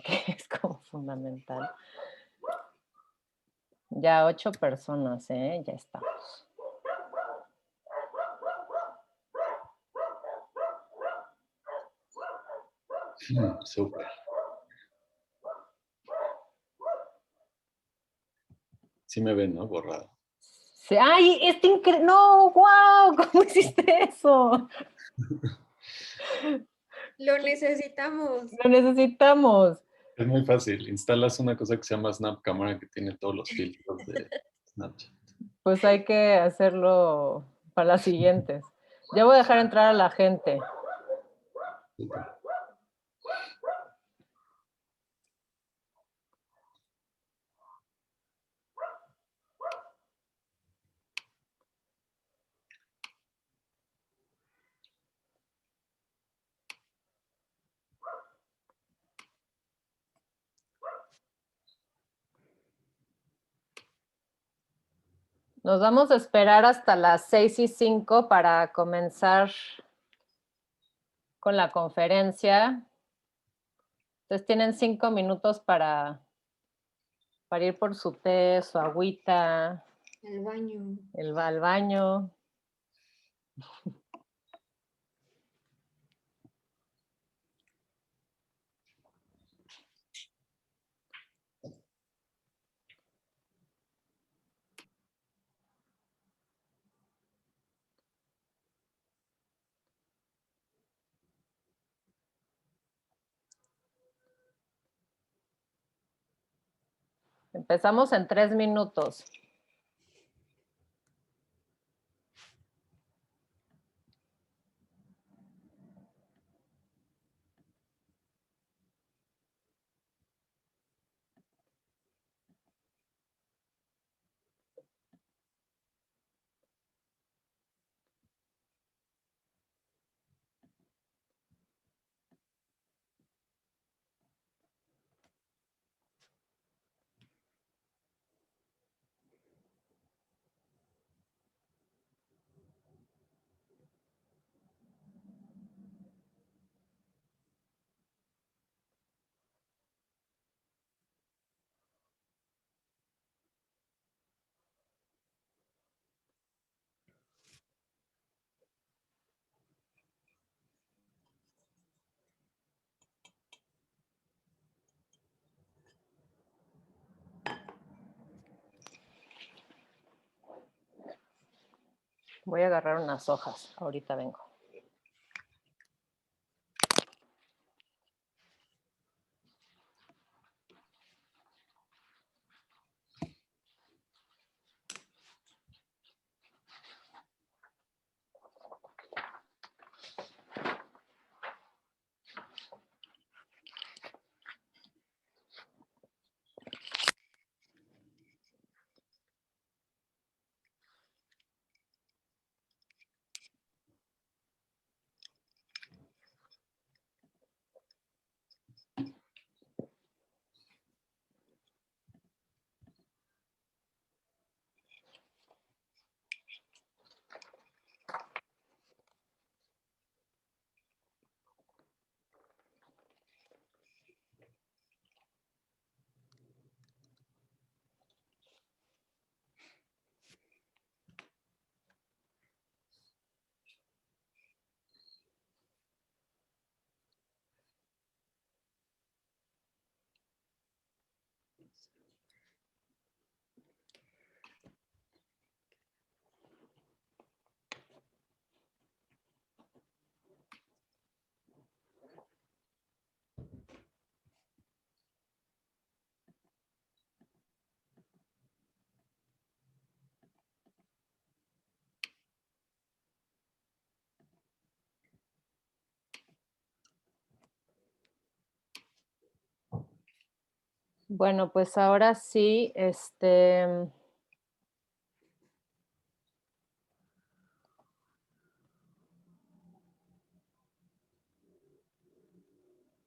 que es como fundamental. Ya 8 personas, ¿eh? Ya estamos. Súper. Sí me ven, ¿no? Borrado. Sí, ¡ay! Está increíble. No, wow, ¿cómo hiciste eso? Lo necesitamos. Lo necesitamos. Es muy fácil. Instalas una cosa que se llama Snap Camera que tiene todos los filtros de Snapchat. Pues hay que hacerlo para las siguientes. Ya voy a dejar entrar a la gente. Súper. Nos vamos a esperar hasta las 6:05 para comenzar con la conferencia. Entonces tienen 5 minutos para ir por su té, su agüita, Al baño. al baño. Empezamos en 3 minutos. Voy a agarrar unas hojas. Ahorita vengo. Bueno, pues ahora sí,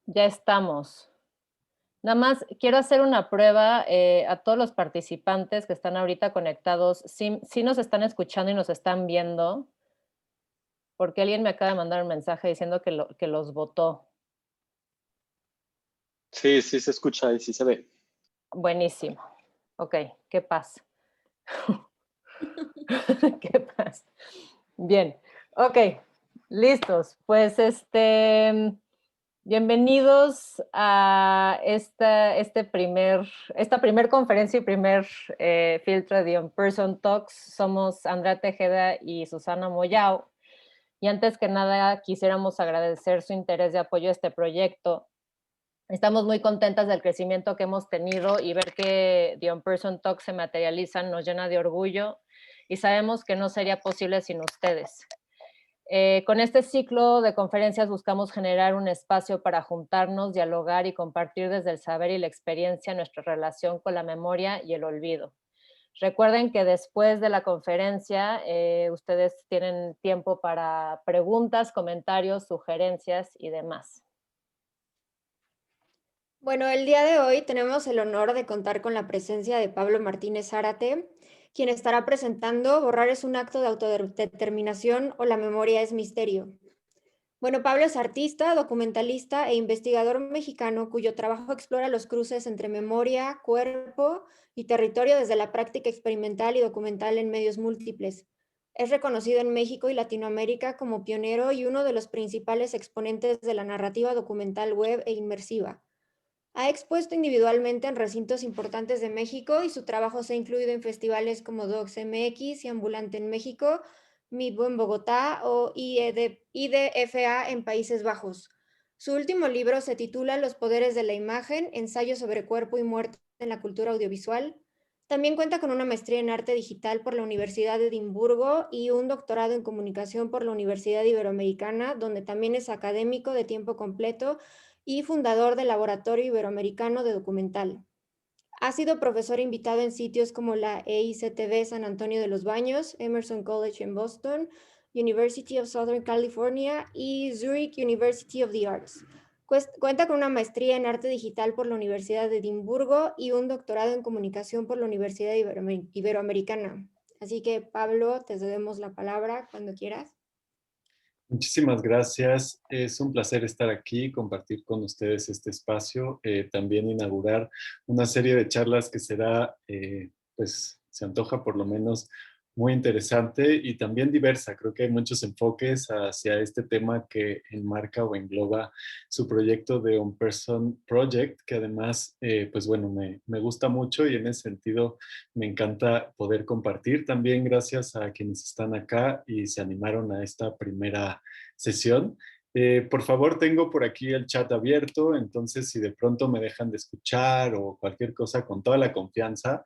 ya estamos. Nada más quiero hacer una prueba a todos los participantes que están ahorita conectados. Sí nos están escuchando y nos están viendo, porque alguien me acaba de mandar un mensaje diciendo que los votó. Sí, sí se escucha y sí se ve. Buenísimo. Ok, qué paz. Qué paz. Bien, ok, listos. Pues bienvenidos a esta primer conferencia y primer filtro de On Person Talks. Somos Andrea Tejeda y Susana Moyao. Y antes que nada, quisiéramos agradecer su interés de apoyo a este proyecto. Estamos muy contentas del crecimiento que hemos tenido y ver que The On Person Talks se materializan nos llena de orgullo y sabemos que no sería posible sin ustedes. Con este ciclo de conferencias buscamos generar un espacio para juntarnos, dialogar y compartir desde el saber y la experiencia nuestra relación con la memoria y el olvido. Recuerden que después de la conferencia ustedes tienen tiempo para preguntas, comentarios, sugerencias y demás. Bueno, el día de hoy tenemos el honor de contar con la presencia de Pablo Martínez Zárate, quien estará presentando Borrar es un acto de autodeterminación o la memoria es misterio. Bueno, Pablo es artista, documentalista e investigador mexicano cuyo trabajo explora los cruces entre memoria, cuerpo y territorio desde la práctica experimental y documental en medios múltiples. Es reconocido en México y Latinoamérica como pionero y uno de los principales exponentes de la narrativa documental web e inmersiva. Ha expuesto individualmente en recintos importantes de México y su trabajo se ha incluido en festivales como Docs MX y Ambulante en México, MITBO en Bogotá o IDFA en Países Bajos. Su último libro se titula Los poderes de la imagen, ensayo sobre cuerpo y muerte en la cultura audiovisual. También cuenta con una maestría en arte digital por la Universidad de Edimburgo y un doctorado en comunicación por la Universidad Iberoamericana, donde también es académico de tiempo completo y fundador del Laboratorio Iberoamericano de Documental. Ha sido profesor invitado en sitios como la EICTV San Antonio de los Baños, Emerson College en Boston, University of Southern California y Zurich University of the Arts. Cuenta con una maestría en arte digital por la Universidad de Edimburgo y un doctorado en comunicación por la Universidad Iberoamericana. Así que, Pablo, te cedemos la palabra cuando quieras. Muchísimas gracias. Es un placer estar aquí, compartir con ustedes este espacio, también inaugurar una serie de charlas que será, pues se antoja por lo menos muy interesante y también diversa. Creo que hay muchos enfoques hacia este tema que enmarca o engloba su proyecto de On Person Project, que además, pues bueno, me gusta mucho y en ese sentido me encanta poder compartir. También gracias a quienes están acá y se animaron a esta primera sesión. Por favor, tengo por aquí el chat abierto, entonces si de pronto me dejan de escuchar o cualquier cosa con toda la confianza,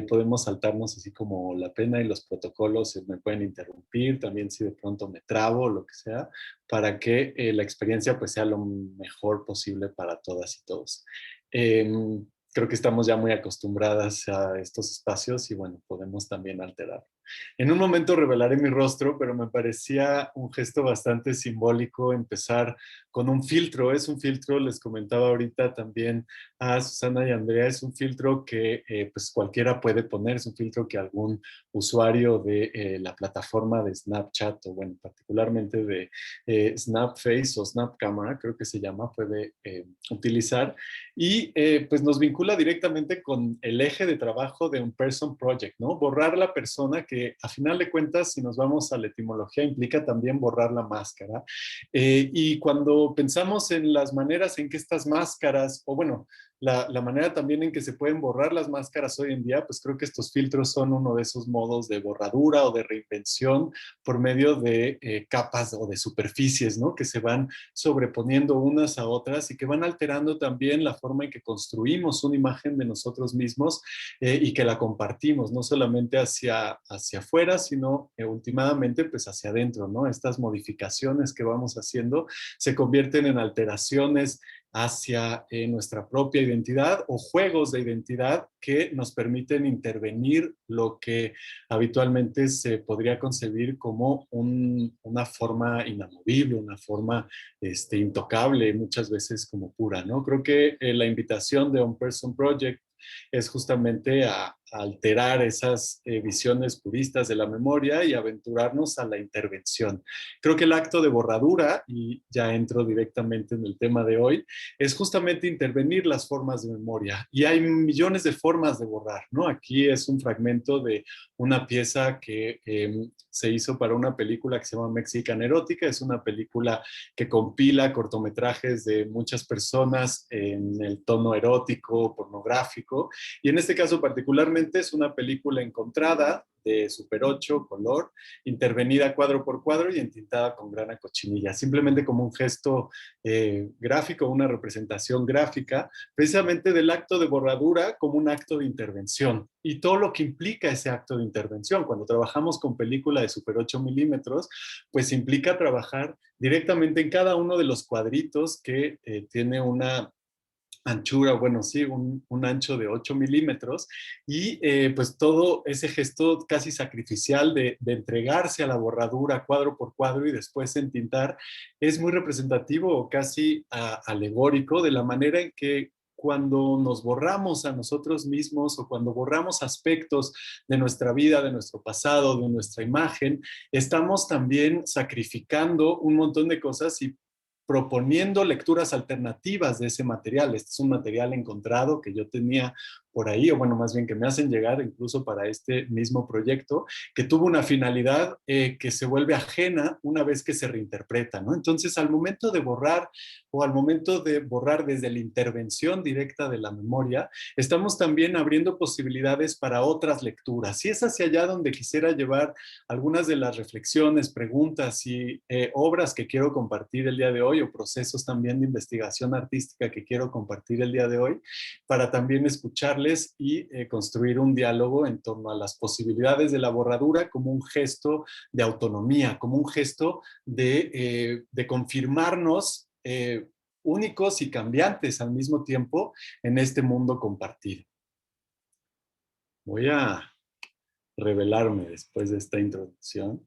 podemos saltarnos así como la pena y los protocolos me pueden interrumpir, también si de pronto me trabo o lo que sea, para que la experiencia pues sea lo mejor posible para todas y todos. Creo que estamos ya muy acostumbradas a estos espacios y bueno, podemos también alterar. En un momento revelaré mi rostro, pero me parecía un gesto bastante simbólico empezar con un filtro. Es un filtro, les comentaba ahorita también a Susana y Andrea, es un filtro que pues cualquiera puede poner, es un filtro que algún usuario de la plataforma de Snapchat o bueno, particularmente de Snapface o Snap Camera, creo que se llama, puede utilizar y pues nos vincula directamente con el eje de trabajo de On Person Project, ¿no? Borrar la persona que a final de cuentas, si nos vamos a la etimología, implica también borrar la máscara. Y cuando pensamos en las maneras en que estas máscaras, o bueno, la manera también en que se pueden borrar las máscaras hoy en día, pues creo que estos filtros son uno de esos modos de borradura o de reinvención por medio de capas o de superficies, ¿no? Que se van sobreponiendo unas a otras y que van alterando también la forma en que construimos una imagen de nosotros mismos y que la compartimos, no solamente hacia afuera, sino últimamente pues hacia adentro, ¿no? Estas modificaciones que vamos haciendo se convierten en alteraciones hacia nuestra propia identidad o juegos de identidad que nos permiten intervenir lo que habitualmente se podría concebir como una forma inamovible, una forma intocable, muchas veces como pura, ¿no? Creo que la invitación de On Person Project es justamente a alterar esas visiones puristas de la memoria y aventurarnos a la intervención. Creo que el acto de borradura, y ya entro directamente en el tema de hoy, es justamente intervenir las formas de memoria. Y hay millones de formas de borrar, ¿no? Aquí es un fragmento de una pieza que se hizo para una película que se llama Mexican Erótica. Es una película que compila cortometrajes de muchas personas en el tono erótico, pornográfico, y en este caso particularmente es una película encontrada de Super 8, color, intervenida cuadro por cuadro y entintada con grana cochinilla, simplemente como un gesto gráfico, una representación gráfica, precisamente del acto de borradura como un acto de intervención y todo lo que implica ese acto de intervención. Cuando trabajamos con película de Super 8 milímetros, pues implica trabajar directamente en cada uno de los cuadritos que tiene una anchura, bueno, sí, un ancho de 8 milímetros y pues todo ese gesto casi sacrificial de entregarse a la borradura cuadro por cuadro y después entintar es muy representativo o casi alegórico de la manera en que cuando nos borramos a nosotros mismos o cuando borramos aspectos de nuestra vida, de nuestro pasado, de nuestra imagen, estamos también sacrificando un montón de cosas y proponiendo lecturas alternativas de ese material. Este es un material encontrado que yo tenía por ahí, o bueno, más bien que me hacen llegar incluso para este mismo proyecto, que tuvo una finalidad que se vuelve ajena una vez que se reinterpreta, ¿no? Entonces, al momento de borrar o al momento de borrar desde la intervención directa de la memoria, estamos también abriendo posibilidades para otras lecturas. Y es hacia allá donde quisiera llevar algunas de las reflexiones, preguntas y obras que quiero compartir el día de hoy, o procesos también de investigación artística que quiero compartir el día de hoy, para también escucharles y construir un diálogo en torno a las posibilidades de la borradura como un gesto de autonomía, como un gesto de confirmarnos únicos y cambiantes al mismo tiempo en este mundo compartido. Voy a revelarme después de esta introducción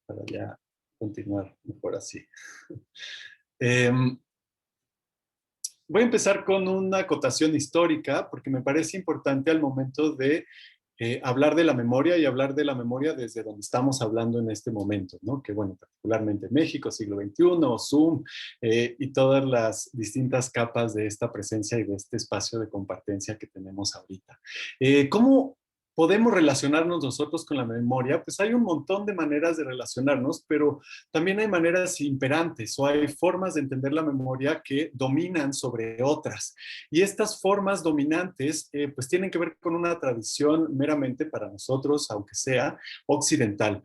para ya continuar mejor así. Voy a empezar con una acotación histórica porque me parece importante al momento de hablar de la memoria y hablar de la memoria desde donde estamos hablando en este momento, ¿no? Que bueno, particularmente México, siglo XXI, Zoom y todas las distintas capas de esta presencia y de este espacio de compartencia que tenemos ahorita. ¿Cómo podemos relacionarnos nosotros con la memoria? Pues hay un montón de maneras de relacionarnos, pero también hay maneras imperantes o hay formas de entender la memoria que dominan sobre otras. Y estas formas dominantes pues tienen que ver con una tradición meramente para nosotros, aunque sea occidental.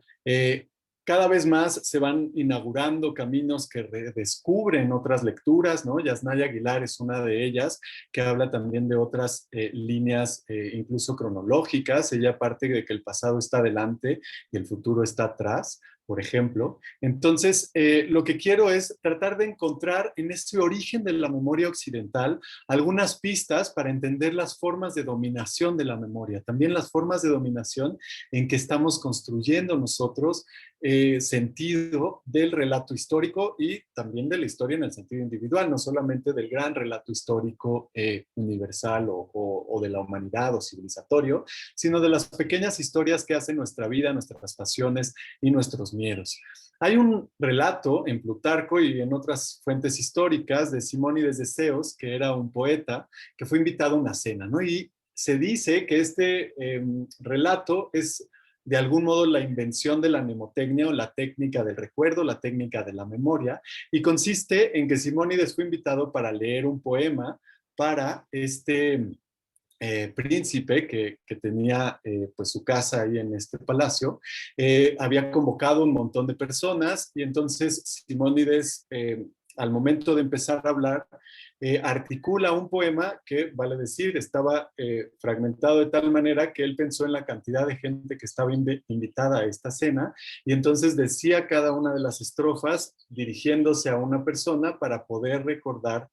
Cada vez más se van inaugurando caminos que redescubren otras lecturas, ¿no? Yasnaya Aguilar es una de ellas, que habla también de otras líneas incluso cronológicas. Ella parte de que el pasado está adelante y el futuro está atrás, por ejemplo. Entonces, lo que quiero es tratar de encontrar en este origen de la memoria occidental algunas pistas para entender las formas de dominación de la memoria, también las formas de dominación en que estamos construyendo nosotros sentido del relato histórico y también de la historia en el sentido individual, no solamente del gran relato histórico universal o de la humanidad o civilizatorio, sino de las pequeñas historias que hacen nuestra vida, nuestras pasiones y nuestros miedos. Hay un relato en Plutarco y en otras fuentes históricas de Simónides de Ceos, que era un poeta que fue invitado a una cena, ¿no? Y se dice que este relato es de algún modo la invención de la mnemotecnia o la técnica del recuerdo, la técnica de la memoria, y consiste en que Simónides fue invitado para leer un poema para este príncipe que tenía pues su casa ahí en este palacio. Había convocado un montón de personas y entonces Simónides al momento de empezar a hablar articula un poema que, vale decir, estaba fragmentado de tal manera que él pensó en la cantidad de gente que estaba invitada a esta cena y entonces decía cada una de las estrofas dirigiéndose a una persona para poder recordar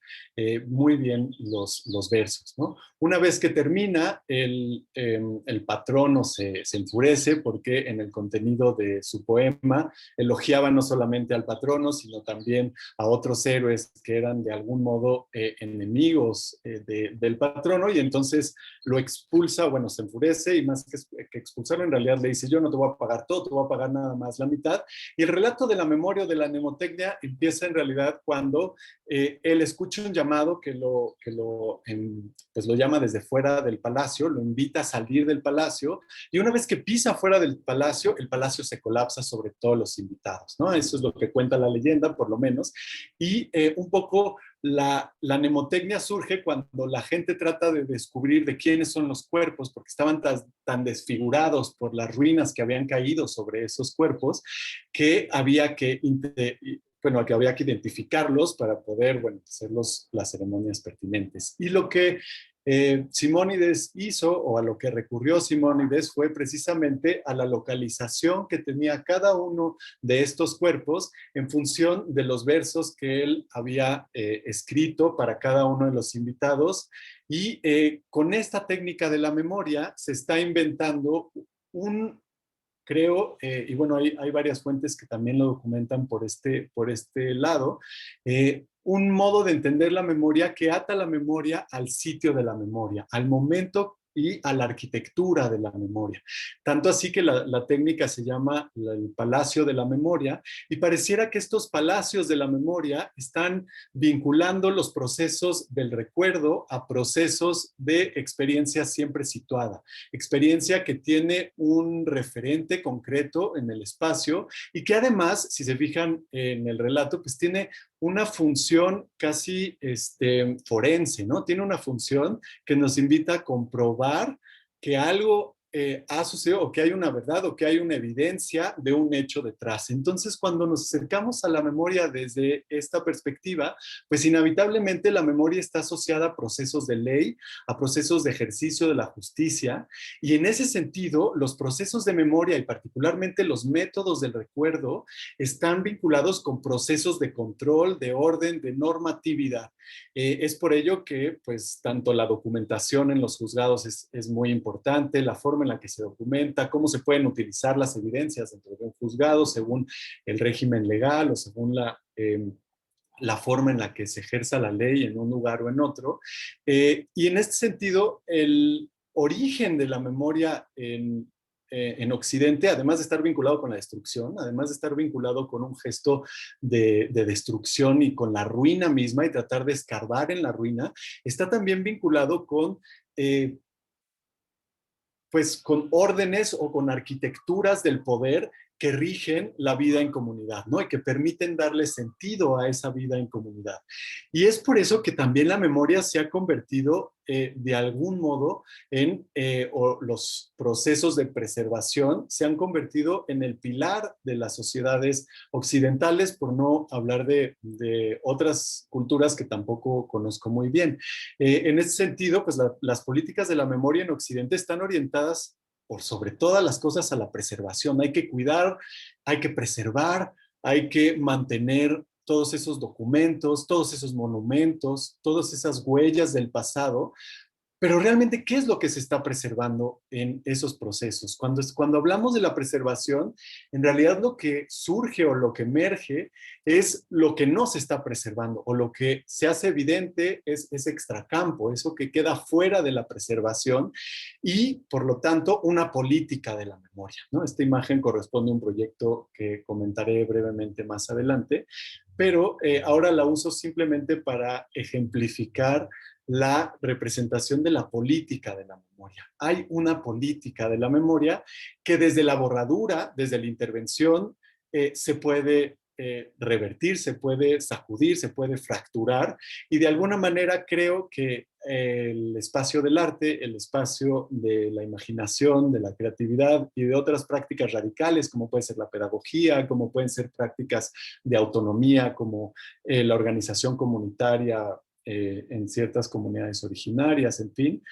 muy bien los versos, ¿no? Una vez que termina, el patrono se enfurece porque en el contenido de su poema elogiaba no solamente al patrono, sino también a otros héroes que eran de algún modo enemigos del patrono, y entonces lo expulsa, bueno, se enfurece, y más que expulsarlo, en realidad le dice: yo no te voy a pagar todo, te voy a pagar nada más la mitad. Y el relato de la memoria o de la mnemotecnia empieza en realidad cuando él escucha un llamado pues lo llama desde fuera del palacio, lo invita a salir del palacio, y una vez que pisa fuera del palacio, el palacio se colapsa sobre todos los invitados, ¿no? Eso es lo que cuenta la leyenda, por lo menos. Y un poco la mnemotecnia surge cuando la gente trata de descubrir de quiénes son los cuerpos, porque estaban tan desfigurados por las ruinas que habían caído sobre esos cuerpos, que había que identificarlos para poder, bueno, hacer las ceremonias pertinentes. Y lo que Simónides hizo, o a lo que recurrió Simónides, fue precisamente a la localización que tenía cada uno de estos cuerpos en función de los versos que él había escrito para cada uno de los invitados. Y con esta técnica de la memoria se está inventando creo, y bueno, hay varias fuentes que también lo documentan por este lado, un modo de entender la memoria que ata la memoria al sitio de la memoria, al momento y a la arquitectura de la memoria. Tanto así que la técnica se llama el Palacio de la Memoria, y pareciera que estos palacios de la memoria están vinculando los procesos del recuerdo a procesos de experiencia siempre situada, experiencia que tiene un referente concreto en el espacio, y que además, si se fijan en el relato, pues tiene una función casi forense, ¿no? Tiene una función que nos invita a comprobar que algo ha sucedido, o que hay una verdad, o que hay una evidencia de un hecho detrás. Entonces, cuando nos acercamos a la memoria desde esta perspectiva, pues inevitablemente la memoria está asociada a procesos de ley, a procesos de ejercicio de la justicia, y en ese sentido, los procesos de memoria, y particularmente los métodos del recuerdo, están vinculados con procesos de control, de orden, de normatividad. Es por ello que, pues, tanto la documentación en los juzgados es muy importante, la forma en la que se documenta, cómo se pueden utilizar las evidencias dentro de un juzgado según el régimen legal o según la forma en la que se ejerza la ley en un lugar o en otro. Y en este sentido, el origen de la memoria en Occidente, además de estar vinculado con la destrucción, además de estar vinculado con un gesto de destrucción y con la ruina misma, y tratar de escarbar en la ruina, está también vinculado pues con órdenes o con arquitecturas del poder que rigen la vida en comunidad, ¿no? Y que permiten darle sentido a esa vida en comunidad. Y es por eso que también la memoria se ha convertido de algún modo o los procesos de preservación se han convertido en el pilar de las sociedades occidentales, por no hablar de otras culturas que tampoco conozco muy bien. En ese sentido, pues las políticas de la memoria en Occidente están orientadas por sobre todas las cosas a la preservación. Hay que cuidar, hay que preservar, hay que mantener todos esos documentos, todos esos monumentos, todas esas huellas del pasado. Pero realmente, ¿qué es lo que se está preservando en esos procesos? Cuando hablamos de la preservación, en realidad lo que surge o lo que emerge es lo que no se está preservando, o lo que se hace evidente es extracampo, eso que queda fuera de la preservación, y por lo tanto una política de la memoria, ¿no? Esta imagen corresponde a un proyecto que comentaré brevemente más adelante, pero ahora la uso simplemente para ejemplificar la representación de la política de la memoria. Hay una política de la memoria que desde la borradura, desde la intervención, se puede revertir, se puede sacudir, se puede fracturar, y de alguna manera creo que el espacio del arte, el espacio de la imaginación, de la creatividad y de otras prácticas radicales, como puede ser la pedagogía, como pueden ser prácticas de autonomía, como la organización comunitaria en ciertas comunidades originarias, en fin,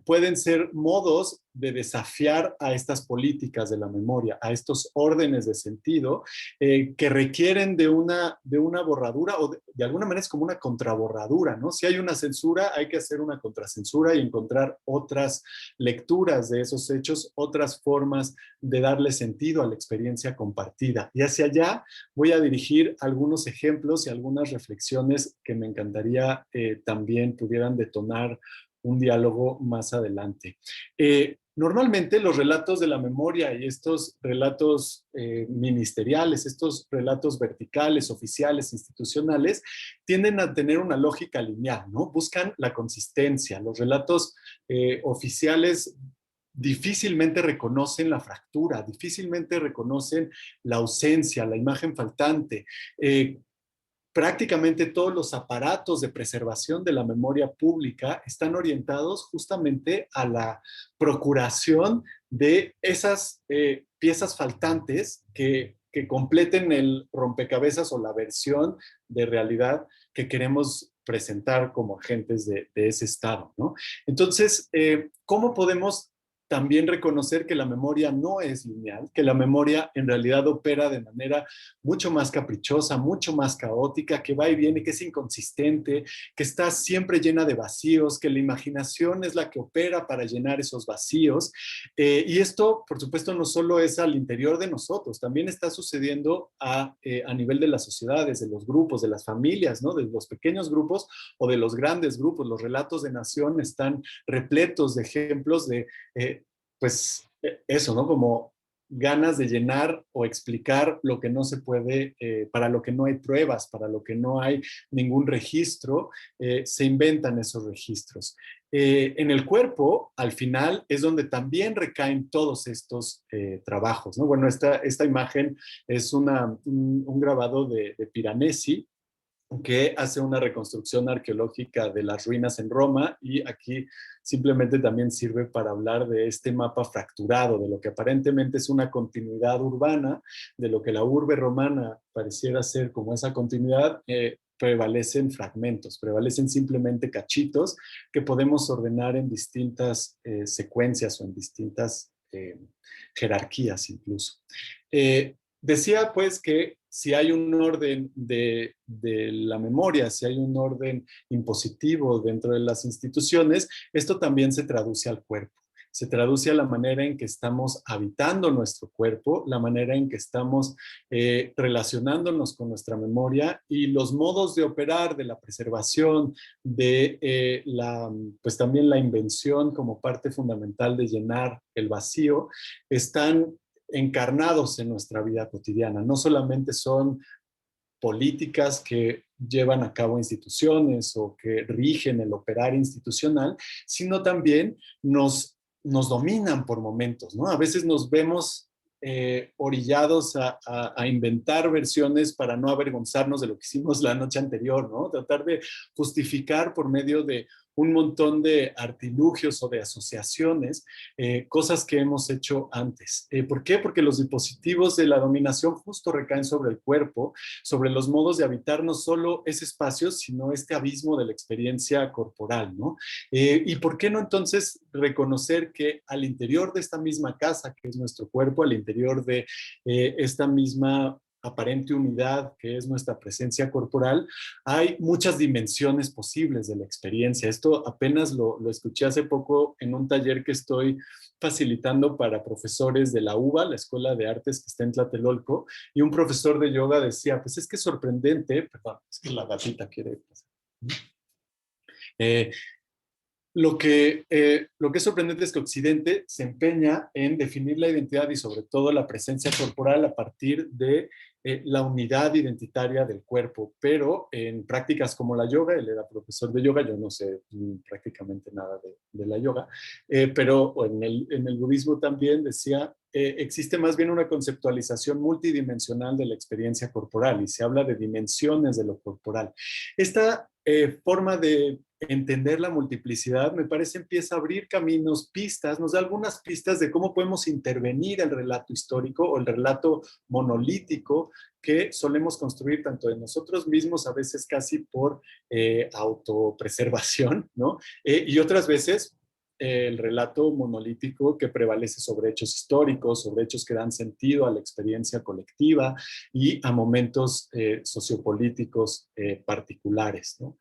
pueden ser modos desafiar a estas políticas de la memoria, a estos órdenes de sentido que requieren de una borradura o de alguna manera es como una contraborradura, ¿no? Si hay una censura, hay que hacer una contracensura y encontrar otras lecturas de esos hechos, otras formas de darle sentido a la experiencia compartida. Y hacia allá voy a dirigir algunos ejemplos y algunas reflexiones que me encantaría también pudieran detonar un diálogo más adelante. Normalmente los relatos de la memoria y estos relatos ministeriales, estos relatos verticales, oficiales, institucionales, tienden a tener una lógica lineal, ¿no? Buscan la consistencia. Los relatos oficiales difícilmente reconocen la fractura, difícilmente reconocen la ausencia, la imagen faltante. Prácticamente todos los aparatos de preservación de la memoria pública están orientados justamente a la procuración de esas piezas faltantes que completen el rompecabezas o la versión de realidad que queremos presentar como agentes de ese estado, ¿no? Entonces, ¿cómo podemos también reconocer que la memoria no es lineal, que la memoria en realidad opera de manera mucho más caprichosa, mucho más caótica, que va y viene, que es inconsistente, que está siempre llena de vacíos, que la imaginación es la que opera para llenar esos vacíos? Y esto, por supuesto, no solo es al interior de nosotros, también está sucediendo a nivel de las sociedades, de los grupos, de las familias, ¿no? De los pequeños grupos o de los grandes grupos. Los relatos de nación están repletos de ejemplos de pues eso, ¿no? Como ganas de llenar o explicar lo que no se puede, para lo que no hay pruebas, para lo que no hay ningún registro, se inventan esos registros. En el cuerpo, al final, es donde también recaen todos estos trabajos, ¿no? Bueno, esta imagen es un grabado de Piranesi, que hace una reconstrucción arqueológica de las ruinas en Roma, y aquí simplemente también sirve para hablar de este mapa fracturado, de lo que aparentemente es una continuidad urbana, de lo que la urbe romana pareciera ser como esa continuidad. Prevalecen fragmentos, prevalecen simplemente cachitos que podemos ordenar en distintas secuencias o en distintas jerarquías incluso. Decía pues que si hay un orden de la memoria, si hay un orden impositivo dentro de las instituciones, esto también se traduce al cuerpo. Se traduce a la manera en que estamos habitando nuestro cuerpo, la manera en que estamos relacionándonos con nuestra memoria, y los modos de operar de la preservación, de pues también la invención como parte fundamental de llenar el vacío, están encarnados en nuestra vida cotidiana. No solamente son políticas que llevan a cabo instituciones o que rigen el operar institucional, sino también nos dominan por momentos, ¿no? A veces nos vemos orillados a inventar versiones para no avergonzarnos de lo que hicimos la noche anterior, ¿no? Tratar de justificar por medio de un montón de artilugios o de asociaciones, cosas que hemos hecho antes. ¿Por qué? Porque los dispositivos de la dominación justo recaen sobre el cuerpo, sobre los modos de habitar no solo ese espacio, sino este abismo de la experiencia corporal, ¿no? ¿Y por qué no entonces reconocer que al interior de esta misma casa, que es nuestro cuerpo, al interior de esta misma aparente unidad que es nuestra presencia corporal, hay muchas dimensiones posibles de la experiencia? Esto apenas lo escuché hace poco en un taller que estoy facilitando para profesores de la UBA, la Escuela de Artes que está en Tlatelolco, y un profesor de yoga decía, pues es que es sorprendente, perdón, es que la gatita quiere pasar. Lo que es sorprendente es que Occidente se empeña en definir la identidad y sobre todo la presencia corporal a partir de la unidad identitaria del cuerpo, pero en prácticas como la yoga, él era profesor de yoga, yo no sé prácticamente nada de la yoga, pero en el budismo también decía, existe más bien una conceptualización multidimensional de la experiencia corporal y se habla de dimensiones de lo corporal. Esta forma de entender la multiplicidad, me parece, empieza a abrir caminos, pistas, nos da algunas pistas de cómo podemos intervenir el relato histórico o el relato monolítico que solemos construir tanto de nosotros mismos, a veces casi por autopreservación, ¿no? Y otras veces el relato monolítico que prevalece sobre hechos históricos, sobre hechos que dan sentido a la experiencia colectiva y a momentos sociopolíticos particulares, ¿no?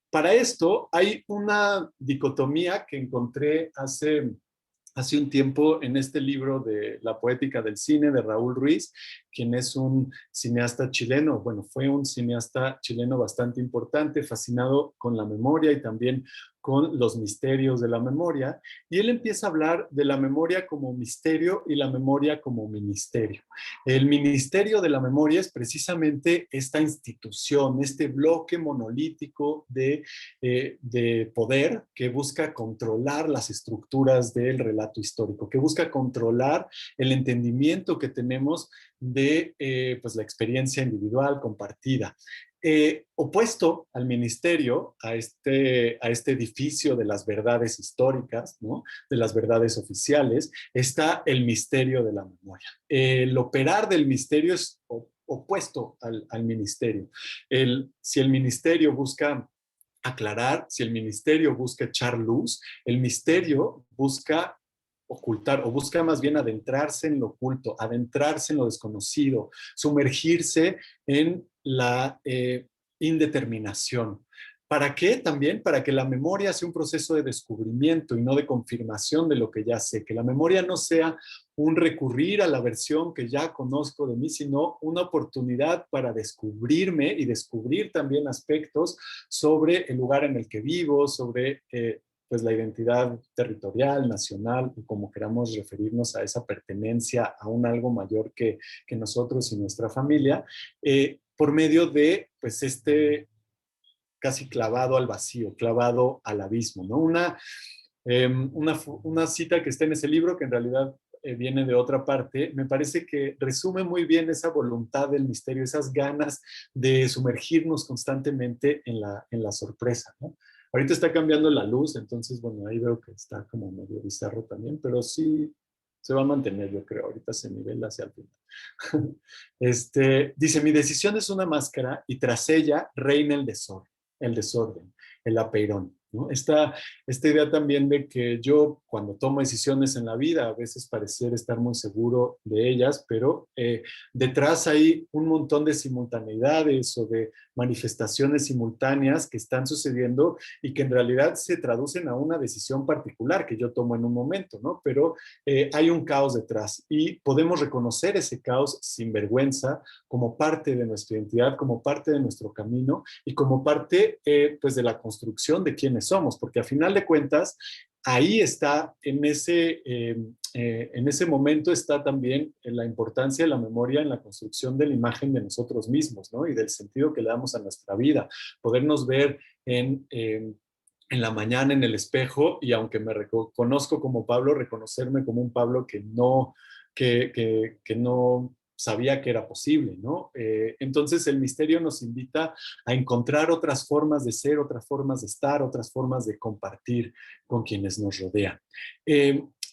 Para esto hay una dicotomía que encontré hace un tiempo en este libro de La poética del cine de Raúl Ruiz, quien es un cineasta chileno, bueno, fue un cineasta chileno bastante importante, fascinado con la memoria y también con los misterios de la memoria, y él empieza a hablar de la memoria como misterio y la memoria como ministerio. El ministerio de la memoria es precisamente esta institución, este bloque monolítico de poder que busca controlar las estructuras del relato histórico, que busca controlar el entendimiento que tenemos de pues la experiencia individual compartida. Opuesto al ministerio, a este edificio de las verdades históricas, ¿no? De las verdades oficiales, está el misterio de la memoria. El operar del misterio es opuesto al ministerio. Si el ministerio busca aclarar, si el ministerio busca echar luz, el misterio busca ocultar o busca más bien adentrarse en lo oculto, adentrarse en lo desconocido, sumergirse en la indeterminación. ¿Para qué? También para que la memoria sea un proceso de descubrimiento y no de confirmación de lo que ya sé, que la memoria no sea un recurrir a la versión que ya conozco de mí, sino una oportunidad para descubrirme y descubrir también aspectos sobre el lugar en el que vivo, sobre pues la identidad territorial, nacional, o como queramos referirnos a esa pertenencia a un algo mayor que nosotros y nuestra familia, por medio de pues casi clavado al vacío, clavado al abismo, ¿no? Una cita que está en ese libro, que en realidad viene de otra parte, me parece que resume muy bien esa voluntad del misterio, esas ganas de sumergirnos constantemente en la sorpresa, ¿no? Ahorita está cambiando la luz, entonces, bueno, ahí veo que está como medio bizarro también, pero sí se va a mantener, yo creo. Ahorita se nivela hacia el final. Dice, mi decisión es una máscara y tras ella reina el desorden, el apeirón, ¿no? Esta idea también de que yo, cuando tomo decisiones en la vida, a veces pareciera estar muy seguro de ellas, pero detrás hay un montón de simultaneidades o de manifestaciones simultáneas que están sucediendo y que en realidad se traducen a una decisión particular que yo tomo en un momento, ¿no? Pero hay un caos detrás y podemos reconocer ese caos sin vergüenza como parte de nuestra identidad, como parte de nuestro camino y como parte pues de la construcción de quiénes somos, porque a final de cuentas ahí está, en ese momento está también la importancia de la memoria en la construcción de la imagen de nosotros mismos, ¿no? Y del sentido que le damos a nuestra vida. Podernos ver en la mañana en el espejo y aunque me reconozco como Pablo, reconocerme como un Pablo que no sabía que era posible, ¿no? Entonces el misterio nos invita a encontrar otras formas de ser, otras formas de estar, otras formas de compartir con quienes nos rodean.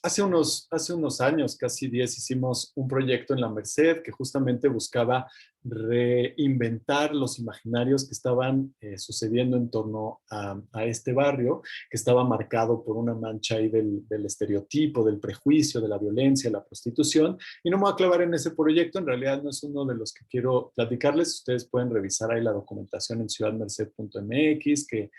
Hace unos años, casi 10, hicimos un proyecto en la Merced que justamente buscaba reinventar los imaginarios que estaban sucediendo en torno a este barrio, que estaba marcado por una mancha ahí del estereotipo, del prejuicio, de la violencia, de la prostitución. Y no me voy a clavar en ese proyecto, en realidad no es uno de los que quiero platicarles. Ustedes pueden revisar ahí la documentación en ciudadmerced.mx, que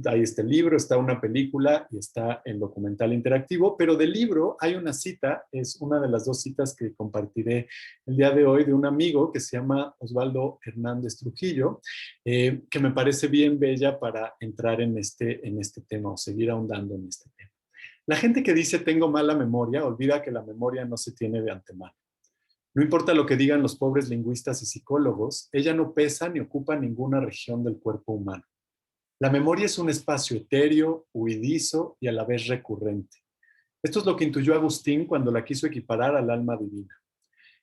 ahí está el libro, está una película y está el documental interactivo, pero del libro hay una cita, es una de las dos citas que compartiré el día de hoy, de un amigo que se llama Osvaldo Hernández Trujillo, que me parece bien bella para entrar en este tema o seguir ahondando en este tema. La gente que dice tengo mala memoria olvida que la memoria no se tiene de antemano. No importa lo que digan los pobres lingüistas y psicólogos, ella no pesa ni ocupa ninguna región del cuerpo humano. La memoria es un espacio etéreo, huidizo y a la vez recurrente. Esto es lo que intuyó Agustín cuando la quiso equiparar al alma divina.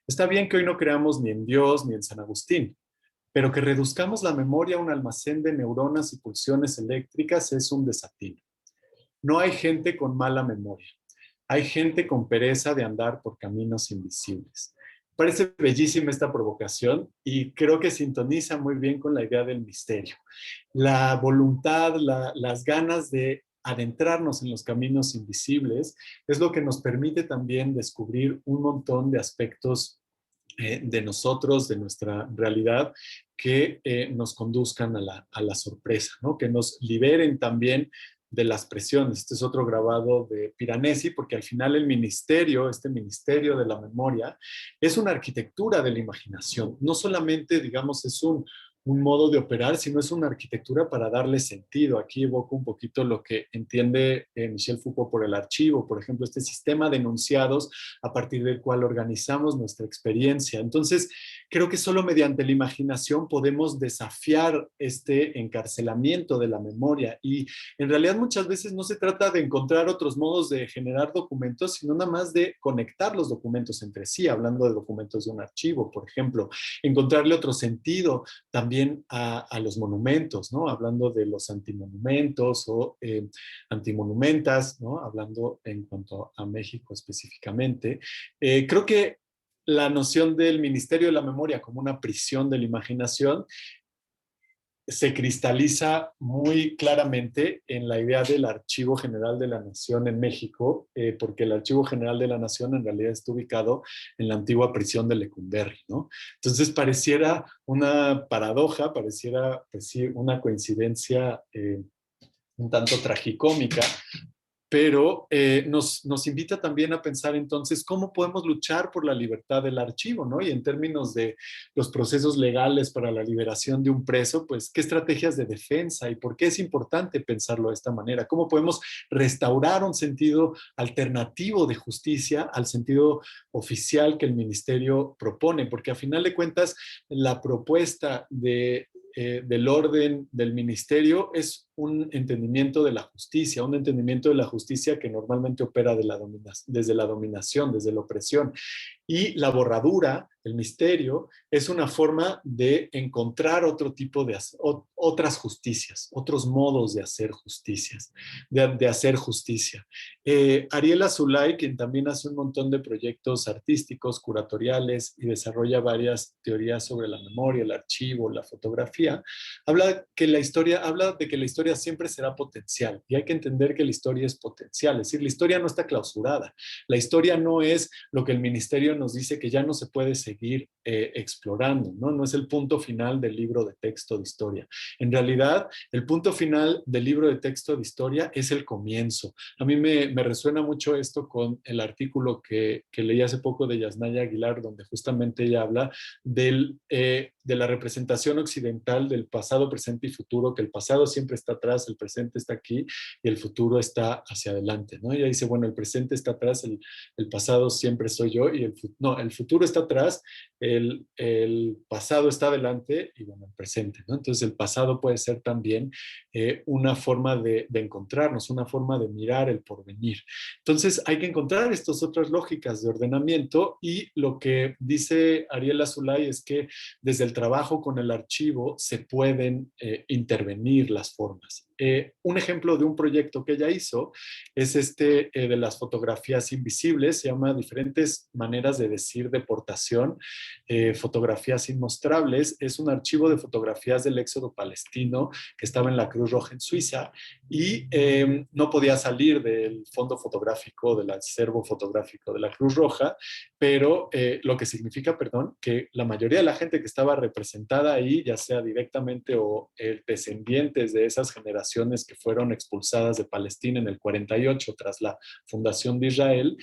Está bien que hoy no creamos ni en Dios ni en San Agustín, pero que reduzcamos la memoria a un almacén de neuronas y pulsiones eléctricas es un desatino. No hay gente con mala memoria. Hay gente con pereza de andar por caminos invisibles. Parece bellísima esta provocación y creo que sintoniza muy bien con la idea del misterio. La voluntad, las ganas de adentrarnos en los caminos invisibles es lo que nos permite también descubrir un montón de aspectos de nosotros, de nuestra realidad, que nos conduzcan a la sorpresa, ¿no? Que nos liberen también de las presiones. Este es otro grabado de Piranesi, porque al final el ministerio, este ministerio de la memoria, es una arquitectura de la imaginación. No solamente, digamos, es un modo de operar, sino es una arquitectura para darle sentido. Aquí evoco un poquito lo que entiende Michel Foucault por el archivo, por ejemplo, este sistema de enunciados a partir del cual organizamos nuestra experiencia. Entonces, creo que solo mediante la imaginación podemos desafiar este encarcelamiento de la memoria, y en realidad muchas veces no se trata de encontrar otros modos de generar documentos, sino nada más de conectar los documentos entre sí, hablando de documentos de un archivo, por ejemplo, encontrarle otro sentido también a los monumentos, ¿no? Hablando de los antimonumentos o antimonumentas, ¿no? Hablando en cuanto a México específicamente. Creo que la noción del Ministerio de la Memoria como una prisión de la imaginación se cristaliza muy claramente en la idea del Archivo General de la Nación en México, porque el Archivo General de la Nación en realidad está ubicado en la antigua prisión de Lecumberri, ¿no? Entonces pareciera una paradoja, pareciera pues, sí, una coincidencia un tanto tragicómica, pero nos invita también a pensar entonces cómo podemos luchar por la libertad del archivo, ¿no? Y en términos de los procesos legales para la liberación de un preso, pues qué estrategias de defensa y por qué es importante pensarlo de esta manera, cómo podemos restaurar un sentido alternativo de justicia al sentido oficial que el ministerio propone, porque a final de cuentas la propuesta del orden del ministerio es un entendimiento de la justicia, un entendimiento de la justicia que normalmente opera desde la dominación, desde la opresión. Y la borradura, el misterio, es una forma de encontrar otro tipo de otras justicias, otros modos de hacer justicias, de hacer justicia. Ariel Azoulay, quien también hace un montón de proyectos artísticos, curatoriales y desarrolla varias teorías sobre la memoria, el archivo, la fotografía, habla de que la historia siempre será potencial y hay que entender que la historia es potencial, es decir, la historia no está clausurada, la historia no es lo que el ministerio nos dice que ya no se puede seguir explorando, ¿no? No es el punto final del libro de texto de historia. En realidad, el punto final del libro de texto de historia es el comienzo. A mí me resuena mucho esto con el artículo que leí hace poco de Yasnaya Aguilar, donde justamente ella habla de la representación occidental del pasado, presente y futuro, que el pasado siempre está atrás, el presente está aquí y el futuro está hacia adelante, ¿no? Ella dice, bueno, el presente está atrás, el pasado siempre soy yo y el futuro está atrás, el pasado está adelante y bueno, el presente, ¿no? Entonces el pasado puede ser también una forma de encontrarnos, una forma de mirar el porvenir. Entonces hay que encontrar estas otras lógicas de ordenamiento y lo que dice Ariel Azoulay es que desde el trabajo con el archivo se pueden intervenir las formas. Un ejemplo de un proyecto que ella hizo es de las fotografías invisibles, se llama Diferentes maneras de decir deportación, fotografías inmostrables. Es un archivo de fotografías del éxodo palestino que estaba en la Cruz Roja en Suiza y no podía salir del fondo fotográfico, del acervo fotográfico de la Cruz Roja, pero lo que significa, perdón, que la mayoría de la gente que estaba representada ahí, ya sea directamente o descendientes de esas generaciones que fueron expulsadas de Palestina en el 48 tras la fundación de Israel,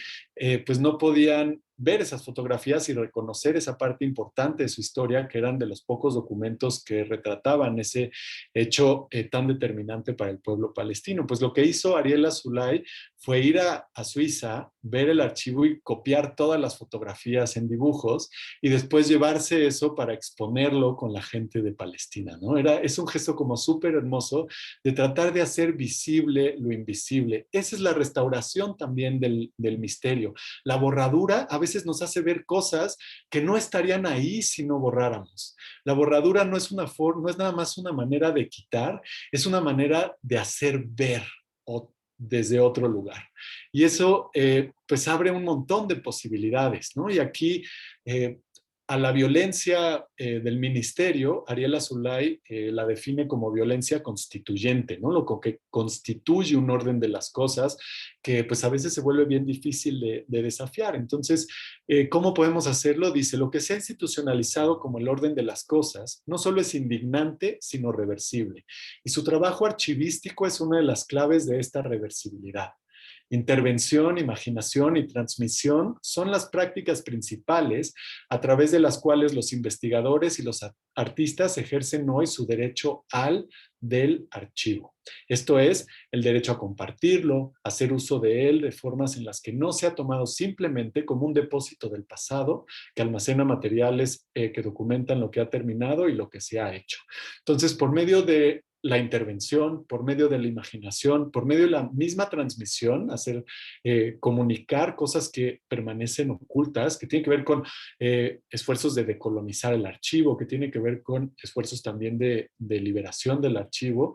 pues no podían ver esas fotografías y reconocer esa parte importante de su historia, que eran de los pocos documentos que retrataban ese hecho tan determinante para el pueblo palestino. Pues lo que hizo Ariel Azoulay fue ir a Suiza, ver el archivo y copiar todas las fotografías en dibujos y después llevarse eso para exponerlo con la gente de Palestina, ¿no? Es un gesto como súper hermoso de tratar de hacer visible lo invisible. Esa es la restauración también del misterio. La borradura a veces nos hace ver cosas que no estarían ahí si no borráramos. La borradura no es nada más una manera de quitar, es una manera de hacer ver desde otro lugar. Y eso pues abre un montón de posibilidades, ¿no? Y aquí a la violencia del ministerio, Ariel Azoulay la define como violencia constituyente, ¿no? Lo que constituye un orden de las cosas que pues a veces se vuelve bien difícil de desafiar. Entonces, ¿cómo podemos hacerlo? Dice, lo que se ha institucionalizado como el orden de las cosas no solo es indignante, sino reversible. Y su trabajo archivístico es una de las claves de esta reversibilidad. Intervención, imaginación y transmisión son las prácticas principales a través de las cuales los investigadores y los artistas ejercen hoy su derecho del archivo. Esto es, el derecho a compartirlo, a hacer uso de él de formas en las que no se ha tomado simplemente como un depósito del pasado que almacena materiales que documentan lo que ha terminado y lo que se ha hecho. Entonces, por medio de la intervención, por medio de la imaginación, por medio de la misma transmisión, hacer comunicar cosas que permanecen ocultas, que tienen que ver con esfuerzos de decolonizar el archivo, que tienen que ver con esfuerzos también de liberación del archivo,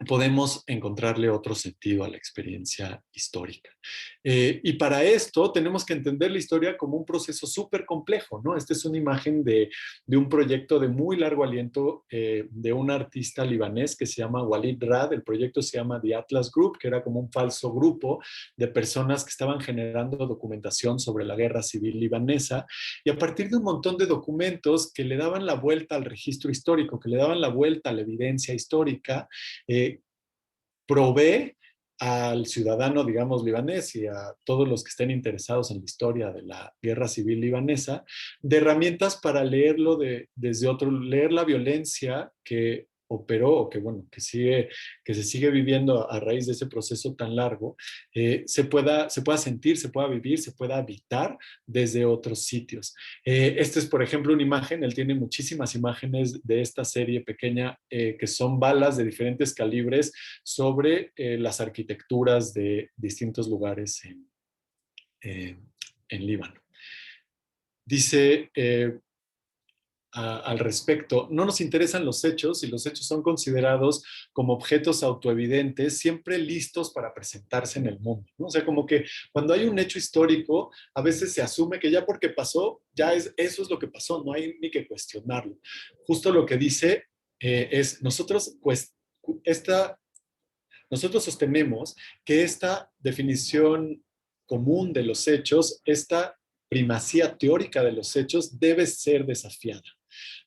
podemos encontrarle otro sentido a la experiencia histórica. Y para esto tenemos que entender la historia como un proceso súper complejo, ¿no? Esta es una imagen de un proyecto de muy largo aliento de un artista libanés que se llama Walid Rad. El proyecto se llama The Atlas Group, que era como un falso grupo de personas que estaban generando documentación sobre la guerra civil libanesa, y a partir de un montón de documentos que le daban la vuelta al registro histórico, que le daban la vuelta a la evidencia histórica, provee al ciudadano, digamos, libanés y a todos los que estén interesados en la historia de la guerra civil libanesa, de herramientas para leerlo desde otro, leer la violencia que operó o que, bueno, que se sigue viviendo a raíz de ese proceso tan largo, se pueda sentir, se pueda vivir, se pueda habitar desde otros sitios. Esta es, por ejemplo, una imagen, él tiene muchísimas imágenes de esta serie pequeña que son balas de diferentes calibres sobre las arquitecturas de distintos lugares en Líbano. Dice al respecto, no nos interesan los hechos y los hechos son considerados como objetos autoevidentes, siempre listos para presentarse en el mundo, ¿no? O sea, como que cuando hay un hecho histórico, a veces se asume que ya porque pasó, eso es lo que pasó, no hay ni que cuestionarlo. Justo lo que dice es, nosotros sostenemos que esta definición común de los hechos, esta primacía teórica de los hechos, debe ser desafiada.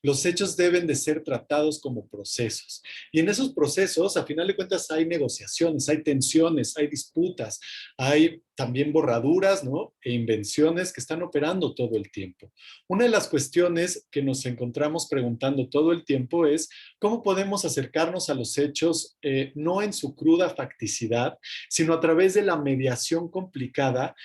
Los hechos deben de ser tratados como procesos. Y en esos procesos, a final de cuentas, hay negociaciones, hay tensiones, hay disputas, hay también borraduras, ¿no? E invenciones que están operando todo el tiempo. Una de las cuestiones que nos encontramos preguntando todo el tiempo es cómo podemos acercarnos a los hechos no en su cruda facticidad, sino a través de la mediación complicada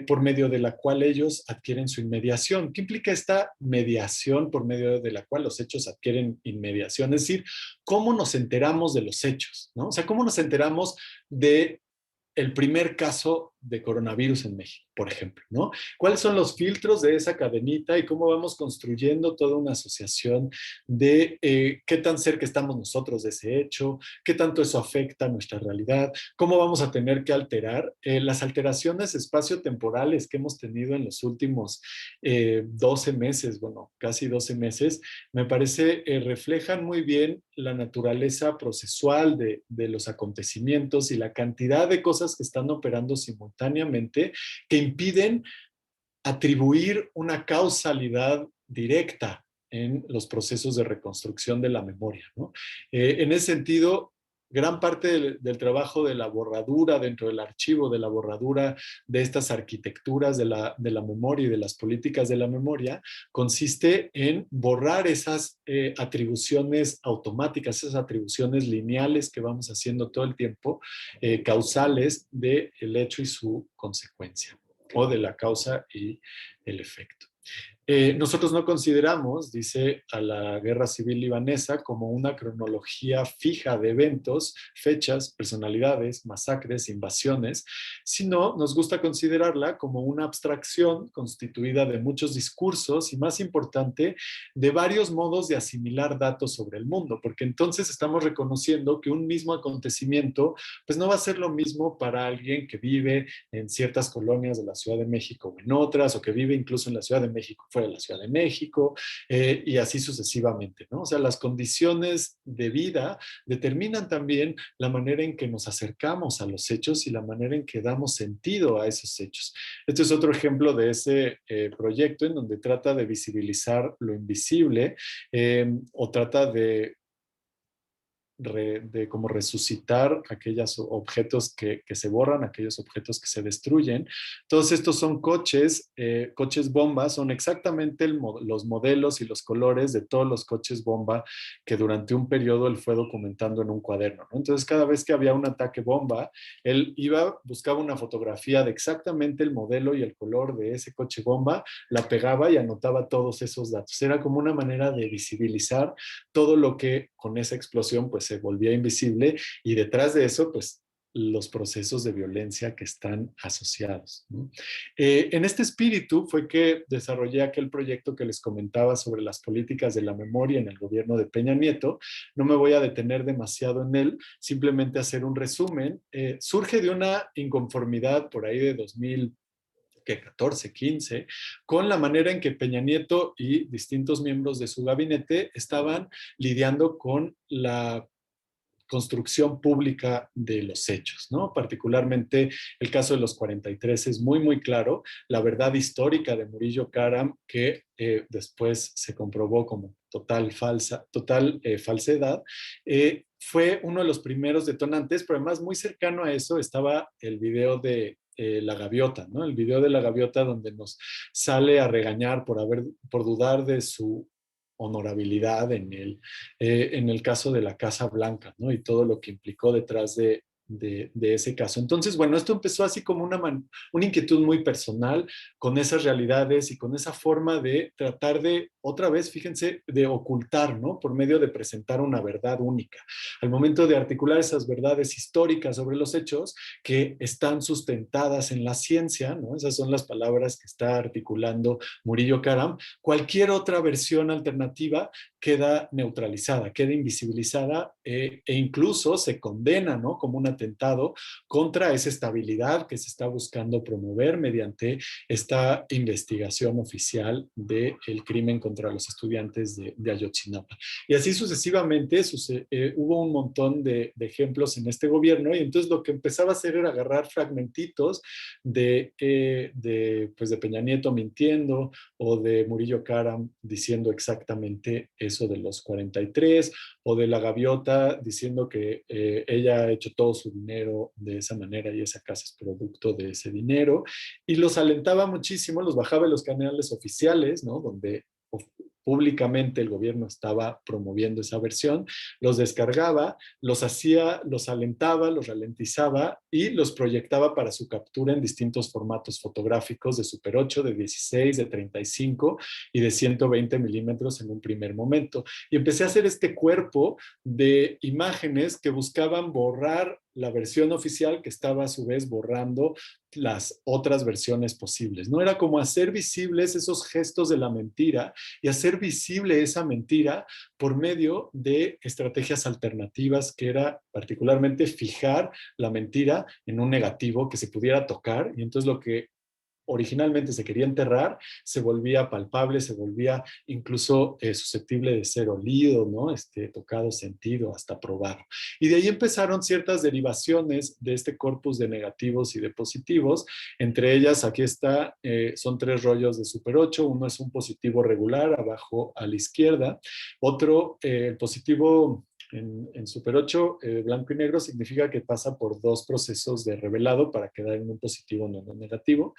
por medio de la cual ellos adquieren su inmediación. ¿Qué implica esta mediación por medio de la cual los hechos adquieren inmediación? Es decir, ¿cómo nos enteramos de los hechos, ¿no? O sea, ¿cómo nos enteramos de el primer caso de coronavirus en México, por ejemplo, ¿no? ¿Cuáles son los filtros de esa cadenita y cómo vamos construyendo toda una asociación de qué tan cerca estamos nosotros de ese hecho, qué tanto eso afecta a nuestra realidad, cómo vamos a tener que alterar las alteraciones espaciotemporales que hemos tenido en los últimos 12 meses, bueno, casi 12 meses, me parece reflejan muy bien la naturaleza procesual de los acontecimientos y la cantidad de cosas que están operando simultáneamente que impiden atribuir una causalidad directa en los procesos de reconstrucción de la memoria, ¿no? En ese sentido, gran parte del trabajo de la borradura dentro del archivo, de la borradura de estas arquitecturas de la memoria y de las políticas de la memoria, consiste en borrar esas atribuciones automáticas, esas atribuciones lineales que vamos haciendo todo el tiempo, causales del hecho y su consecuencia, o de la causa y el efecto. Nosotros no consideramos, dice, a la guerra civil libanesa como una cronología fija de eventos, fechas, personalidades, masacres, invasiones, sino nos gusta considerarla como una abstracción constituida de muchos discursos y, más importante, de varios modos de asimilar datos sobre el mundo, porque entonces estamos reconociendo que un mismo acontecimiento pues no va a ser lo mismo para alguien que vive en ciertas colonias de la Ciudad de México o en otras, o que vive incluso en la Ciudad de México fuera de la Ciudad de México, y así sucesivamente, ¿no? O sea, las condiciones de vida determinan también la manera en que nos acercamos a los hechos y la manera en que damos sentido a esos hechos. Este es otro ejemplo de ese proyecto en donde trata de visibilizar lo invisible, o trata de como resucitar aquellos objetos que se borran, aquellos objetos que se destruyen. Todos estos son coches bomba, son exactamente los modelos y los colores de todos los coches bomba que durante un periodo él fue documentando en un cuaderno, ¿no? Entonces, cada vez que había un ataque bomba, él buscaba una fotografía de exactamente el modelo y el color de ese coche bomba, la pegaba y anotaba todos esos datos. Era como una manera de visibilizar todo lo que con esa explosión pues se volvía invisible, y detrás de eso pues los procesos de violencia que están asociados, ¿no? En este espíritu fue que desarrollé aquel proyecto que les comentaba sobre las políticas de la memoria en el gobierno de Peña Nieto. No me voy a detener demasiado en él, simplemente hacer un resumen. Surge de una inconformidad por ahí de 2014, 15, con la manera en que Peña Nieto y distintos miembros de su gabinete estaban lidiando con la construcción pública de los hechos, ¿no? Particularmente el caso de los 43 es muy, muy claro. La verdad histórica de Murillo Karam, que después se comprobó como total falsedad, fue uno de los primeros detonantes, pero además muy cercano a eso estaba el video de La Gaviota, ¿no? El video de La Gaviota donde nos sale a regañar por dudar de su honorabilidad en el caso de la Casa Blanca, ¿no? Y todo lo que implicó detrás de ese caso. Entonces, bueno, esto empezó así como una inquietud muy personal con esas realidades y con esa forma de tratar de, otra vez, fíjense, de ocultar, ¿no? Por medio de presentar una verdad única. Al momento de articular esas verdades históricas sobre los hechos que están sustentadas en la ciencia, ¿no? Esas son las palabras que está articulando Murillo Karam. Cualquier otra versión alternativa queda neutralizada, queda invisibilizada, e incluso se condena, ¿no? Como un atentado contra esa estabilidad que se está buscando promover mediante esta investigación oficial del crimen contra los estudiantes de Ayotzinapa. Y así sucesivamente hubo un montón de ejemplos en este gobierno, y entonces lo que empezaba a hacer era agarrar fragmentitos de Peña Nieto mintiendo, o de Murillo Karam diciendo exactamente eso de los 43, o de La Gaviota diciendo que ella ha hecho todo su dinero de esa manera y esa casa es producto de ese dinero, y los alentaba muchísimo, los bajaba en los canales oficiales, ¿no? Donde públicamente el gobierno estaba promoviendo esa versión, los descargaba, los alentaba, los ralentizaba y los proyectaba para su captura en distintos formatos fotográficos de Super 8, de 16, de 35 y de 120 milímetros en un primer momento. Y empecé a hacer este cuerpo de imágenes que buscaban borrar la versión oficial, que estaba a su vez borrando las otras versiones posibles, ¿no? Era como hacer visibles esos gestos de la mentira y hacer visible esa mentira por medio de estrategias alternativas, que era particularmente fijar la mentira en un negativo que se pudiera tocar, y entonces lo que originalmente se quería enterrar se volvía palpable, se volvía incluso susceptible de ser olido, ¿no? Tocado, sentido, hasta probado. Y de ahí empezaron ciertas derivaciones de este corpus de negativos y de positivos. Entre ellas, aquí está, son 3 rollos de Super 8. Uno es un positivo regular, abajo a la izquierda. Otro, el positivo en Super 8, blanco y negro, significa que pasa por 2 procesos de revelado para quedar en un positivo, no en un negativo.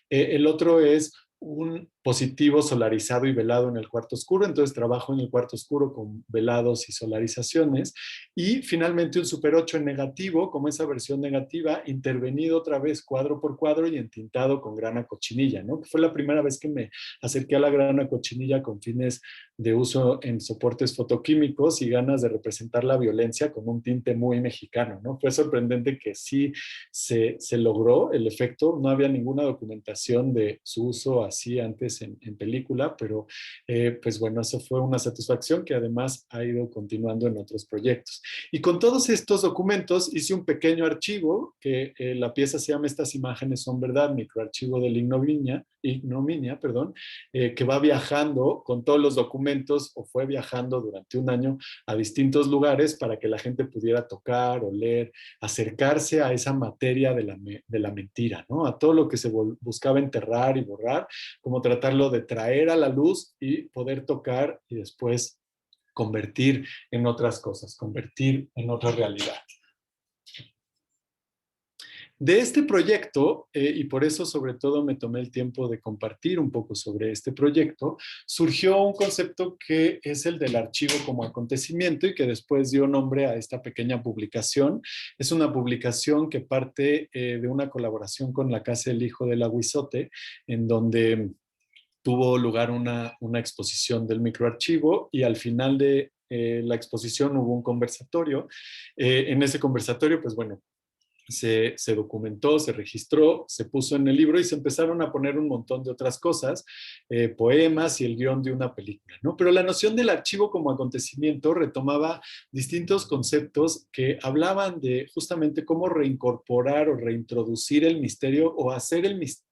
El otro es un positivo solarizado y velado en el cuarto oscuro, entonces trabajo en el cuarto oscuro con velados y solarizaciones. Y finalmente un Super 8 en negativo, como esa versión negativa, intervenido otra vez cuadro por cuadro y entintado con grana cochinilla, ¿no? Que fue la primera vez que me acerqué a la grana cochinilla con fines de uso en soportes fotoquímicos y ganas de representar la violencia con un tinte muy mexicano, ¿no? Fue sorprendente que sí se logró el efecto. No había ninguna documentación de su uso así antes en película, pero pues bueno, eso fue una satisfacción que además ha ido continuando en otros proyectos. Y con todos estos documentos hice un pequeño archivo que la pieza se llama Estas imágenes son verdad, microarchivo de la ignominia, perdón, que va viajando con todos los documentos o fue viajando durante un año a distintos lugares para que la gente pudiera tocar, oler, acercarse a esa materia de la mentira, ¿no? A todo lo que se buscaba enterrar y borrar, como tratarlo de traer a la luz y poder tocar y después convertir en otras cosas, convertir en otra realidad. De este proyecto, y por eso sobre todo me tomé el tiempo de compartir un poco sobre este proyecto, surgió un concepto que es el del archivo como acontecimiento y que después dio nombre a esta pequeña publicación. Es una publicación que parte de una colaboración con la Casa del Hijo del Aguizote, en donde tuvo lugar una exposición del microarchivo y al final de la exposición hubo un conversatorio. En ese conversatorio, pues bueno, se documentó, se registró, se puso en el libro y se empezaron a poner un montón de otras cosas, poemas y el guión de una película, ¿no? Pero la noción del archivo como acontecimiento retomaba distintos conceptos que hablaban de justamente cómo reincorporar o reintroducir el misterio o hacer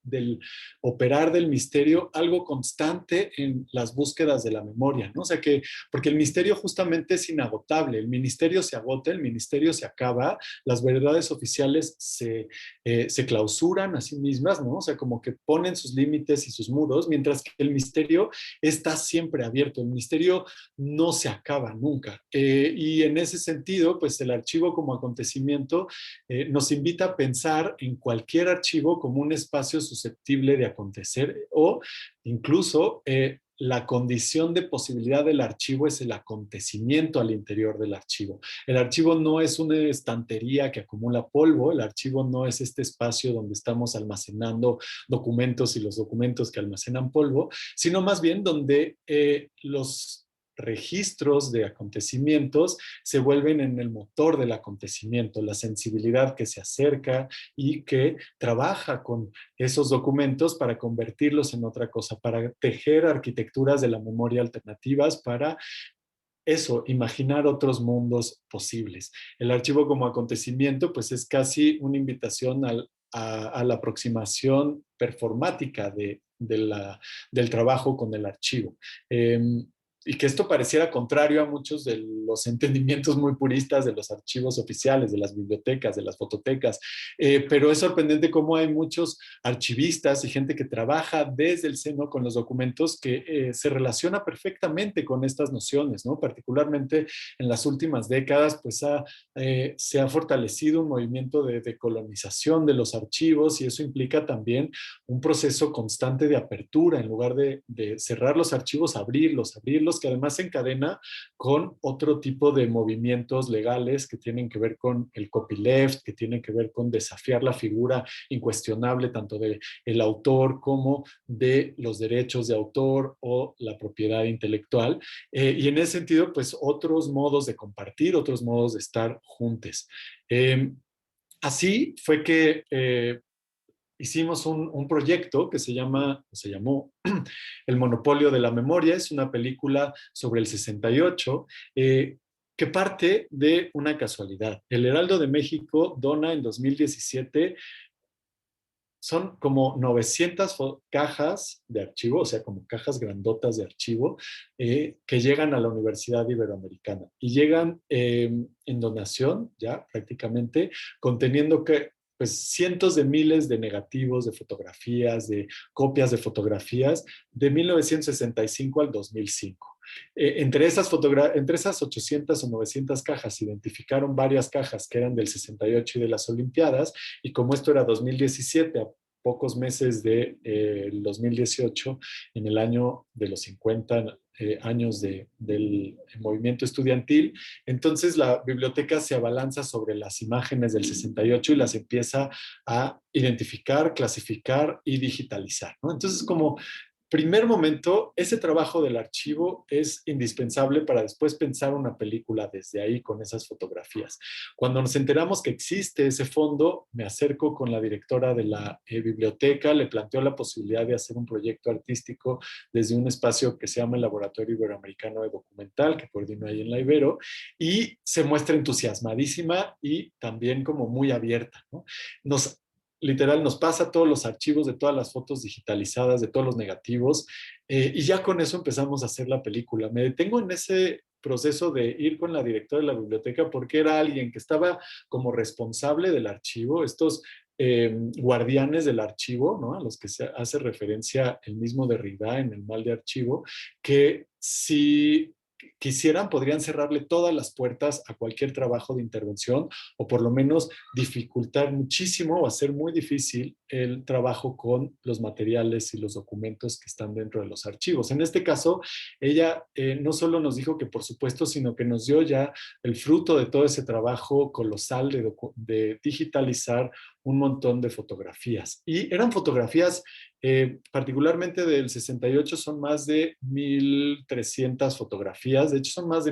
del operar del misterio algo constante en las búsquedas de la memoria, ¿no? O sea que, porque el misterio justamente es inagotable, el ministerio se agota, el ministerio se acaba, las verdades oficiales se clausuran a sí mismas, ¿no? O sea, como que ponen sus límites y sus muros, mientras que el misterio está siempre abierto, el misterio no se acaba nunca. Y en ese sentido, pues el archivo como acontecimiento nos invita a pensar en cualquier archivo como un espacio susceptible de acontecer o incluso la condición de posibilidad del archivo es el acontecimiento al interior del archivo. El archivo no es una estantería que acumula polvo, el archivo no es este espacio donde estamos almacenando documentos y los documentos que almacenan polvo, sino más bien donde los registros de acontecimientos se vuelven en el motor del acontecimiento, la sensibilidad que se acerca y que trabaja con esos documentos para convertirlos en otra cosa, para tejer arquitecturas de la memoria alternativas, para eso, imaginar otros mundos posibles. El archivo como acontecimiento, pues es casi una invitación a la aproximación performática del trabajo con el archivo. Y que esto pareciera contrario a muchos de los entendimientos muy puristas de los archivos oficiales, de las bibliotecas, de las fototecas, pero es sorprendente cómo hay muchos archivistas y gente que trabaja desde el seno con los documentos que se relaciona perfectamente con estas nociones, ¿no? Particularmente en las últimas décadas, pues se ha fortalecido un movimiento de decolonización de los archivos y eso implica también un proceso constante de apertura, en lugar de cerrar los archivos, abrirlos, que además se encadena con otro tipo de movimientos legales que tienen que ver con el copyleft, que tienen que ver con desafiar la figura incuestionable tanto del autor como de los derechos de autor o la propiedad intelectual. Y en ese sentido, pues otros modos de compartir, otros modos de estar juntos. Así fue que hicimos un proyecto que se llamó El Monopolio de la Memoria. Es una película sobre el 68 que parte de una casualidad. El Heraldo de México dona en 2017, son como 900 cajas de archivo, o sea, como cajas grandotas de archivo, que llegan a la Universidad Iberoamericana. Y llegan en donación, ya prácticamente, conteniendo pues cientos de miles de negativos, de fotografías, de copias de fotografías, de 1965 al 2005. Entre esas 800 o 900 cajas, identificaron varias cajas que eran del 68 y de las Olimpiadas, y como esto era 2017, a pocos meses del 2018, en el año de los 50 años del movimiento estudiantil, entonces la biblioteca se abalanza sobre las imágenes del 68 y las empieza a identificar, clasificar y digitalizar, ¿no? Entonces, como primer momento, ese trabajo del archivo es indispensable para después pensar una película desde ahí con esas fotografías. Cuando nos enteramos que existe ese fondo, me acerco con la directora de la biblioteca, le planteo la posibilidad de hacer un proyecto artístico desde un espacio que se llama el Laboratorio Iberoamericano de Documental, que coordino ahí en la Ibero, y se muestra entusiasmadísima y también como muy abierta, ¿no? Literal, nos pasa todos los archivos de todas las fotos digitalizadas, de todos los negativos, y ya con eso empezamos a hacer la película. Me detengo en ese proceso de ir con la directora de la biblioteca porque era alguien que estaba como responsable del archivo, estos guardianes del archivo, ¿no? A los que se hace referencia el mismo Derrida en El mal de archivo, que si quisieran podrían cerrarle todas las puertas a cualquier trabajo de intervención o por lo menos dificultar muchísimo o hacer muy difícil el trabajo con los materiales y los documentos que están dentro de los archivos. En este caso, ella no solo nos dijo que por supuesto, sino que nos dio ya el fruto de todo ese trabajo colosal de digitalizar un montón de fotografías. Y eran fotografías particularmente del 68, son más de 1,300 fotografías, de hecho son más de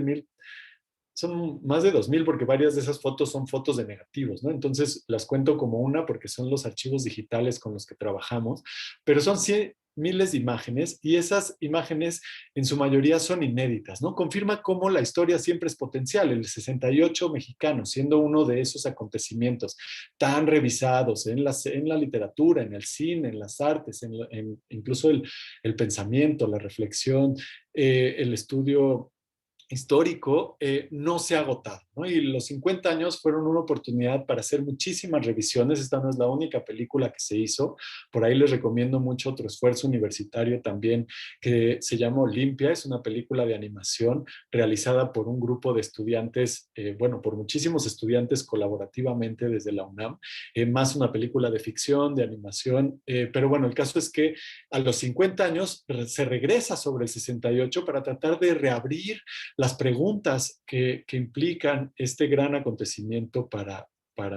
2,000 porque varias de esas fotos son fotos de negativos, ¿no? Entonces las cuento como una porque son los archivos digitales con los que trabajamos, pero son miles de imágenes y esas imágenes en su mayoría son inéditas, ¿no? Confirma cómo la historia siempre es potencial, el 68 mexicano siendo uno de esos acontecimientos tan revisados en la literatura, en el cine, en las artes, incluso el pensamiento, la reflexión, el estudio histórico no se ha agotado, ¿no? Y los 50 años fueron una oportunidad para hacer muchísimas revisiones. Esta no es la única película que se hizo. Por ahí les recomiendo mucho otro esfuerzo universitario también que se llama Olimpia. Es una película de animación realizada por un grupo de estudiantes, bueno, por muchísimos estudiantes colaborativamente desde la UNAM, más una película de ficción, de animación. Pero bueno, el caso es que a los 50 años se regresa sobre el 68 para tratar de reabrir las preguntas que implican este gran acontecimiento para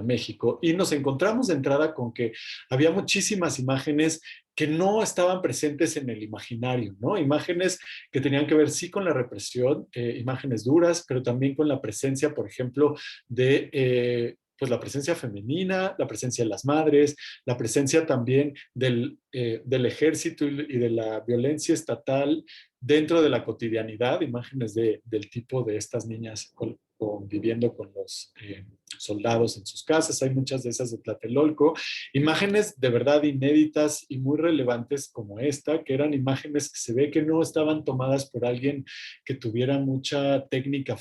México. Y nos encontramos de entrada con que había muchísimas imágenes que no estaban presentes en el imaginario, ¿no? Imágenes que tenían que ver sí con la represión, imágenes duras, pero también con la presencia, por ejemplo, de pues la presencia femenina, la presencia de las madres, la presencia también del ejército y de la violencia estatal dentro de la cotidianidad, imágenes del tipo de estas niñas conviviendo con los soldados en sus casas, hay muchas de esas de Tlatelolco, imágenes de verdad inéditas y muy relevantes como esta, que eran imágenes que se ve que no estaban tomadas por alguien que tuviera mucha técnica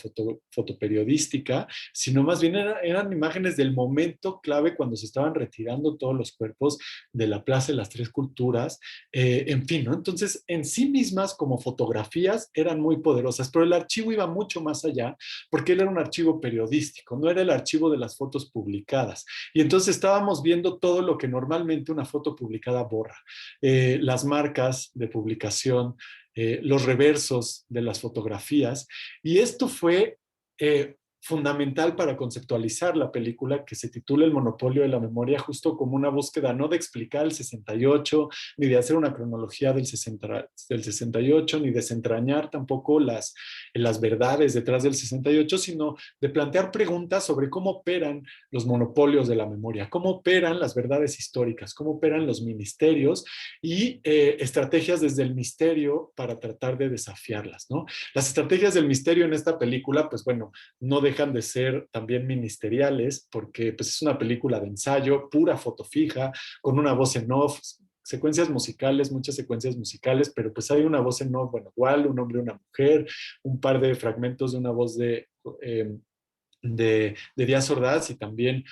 fotoperiodística, sino más bien eran imágenes del momento clave cuando se estaban retirando todos los cuerpos de la Plaza de las Tres Culturas, en fin, ¿no? Entonces, en sí mismas como fotografías eran muy poderosas, pero el archivo iba mucho más allá porque él era un archivo periodístico, no era el archivo de las fotos publicadas. Y entonces estábamos viendo todo lo que normalmente una foto publicada borra. Las marcas de publicación, los reversos de las fotografías. Y esto fue fundamental para conceptualizar la película que se titula El monopolio de la memoria, justo como una búsqueda no de explicar el 68, ni de hacer una cronología del 68, ni desentrañar tampoco las verdades detrás del 68, sino de plantear preguntas sobre cómo operan los monopolios de la memoria, cómo operan las verdades históricas, cómo operan los ministerios y estrategias desde el misterio para tratar de desafiarlas, ¿no? Las estrategias del misterio en esta película, pues bueno, no dejan de ser también ministeriales, porque pues, es una película de ensayo, pura foto fija, con una voz en off, secuencias musicales, muchas secuencias musicales, pero pues hay una voz en off, bueno, igual, un hombre y una mujer, un par de fragmentos de una voz de Díaz Ordaz y también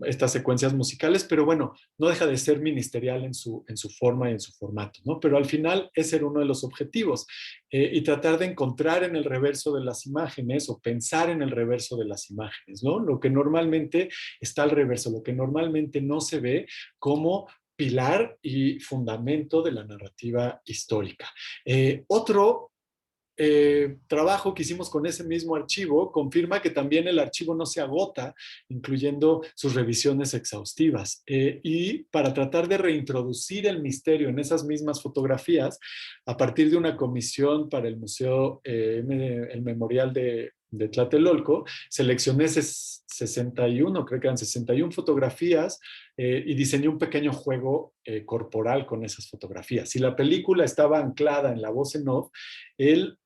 estas secuencias musicales, pero bueno, no deja de ser ministerial en su forma y en su formato, ¿no? Pero al final ese era uno de los objetivos y tratar de encontrar en el reverso de las imágenes o pensar en el reverso de las imágenes, ¿no? Lo que normalmente está al reverso, lo que normalmente no se ve como pilar y fundamento de la narrativa histórica. Otro trabajo que hicimos con ese mismo archivo confirma que también el archivo no se agota, incluyendo sus revisiones exhaustivas. Y para tratar de reintroducir el misterio en esas mismas fotografías, a partir de una comisión para el Museo, el Memorial de Tlatelolco, seleccioné 61, creo que eran 61 fotografías y diseñé un pequeño juego corporal con esas fotografías. Si la película estaba anclada en la voz en off, él,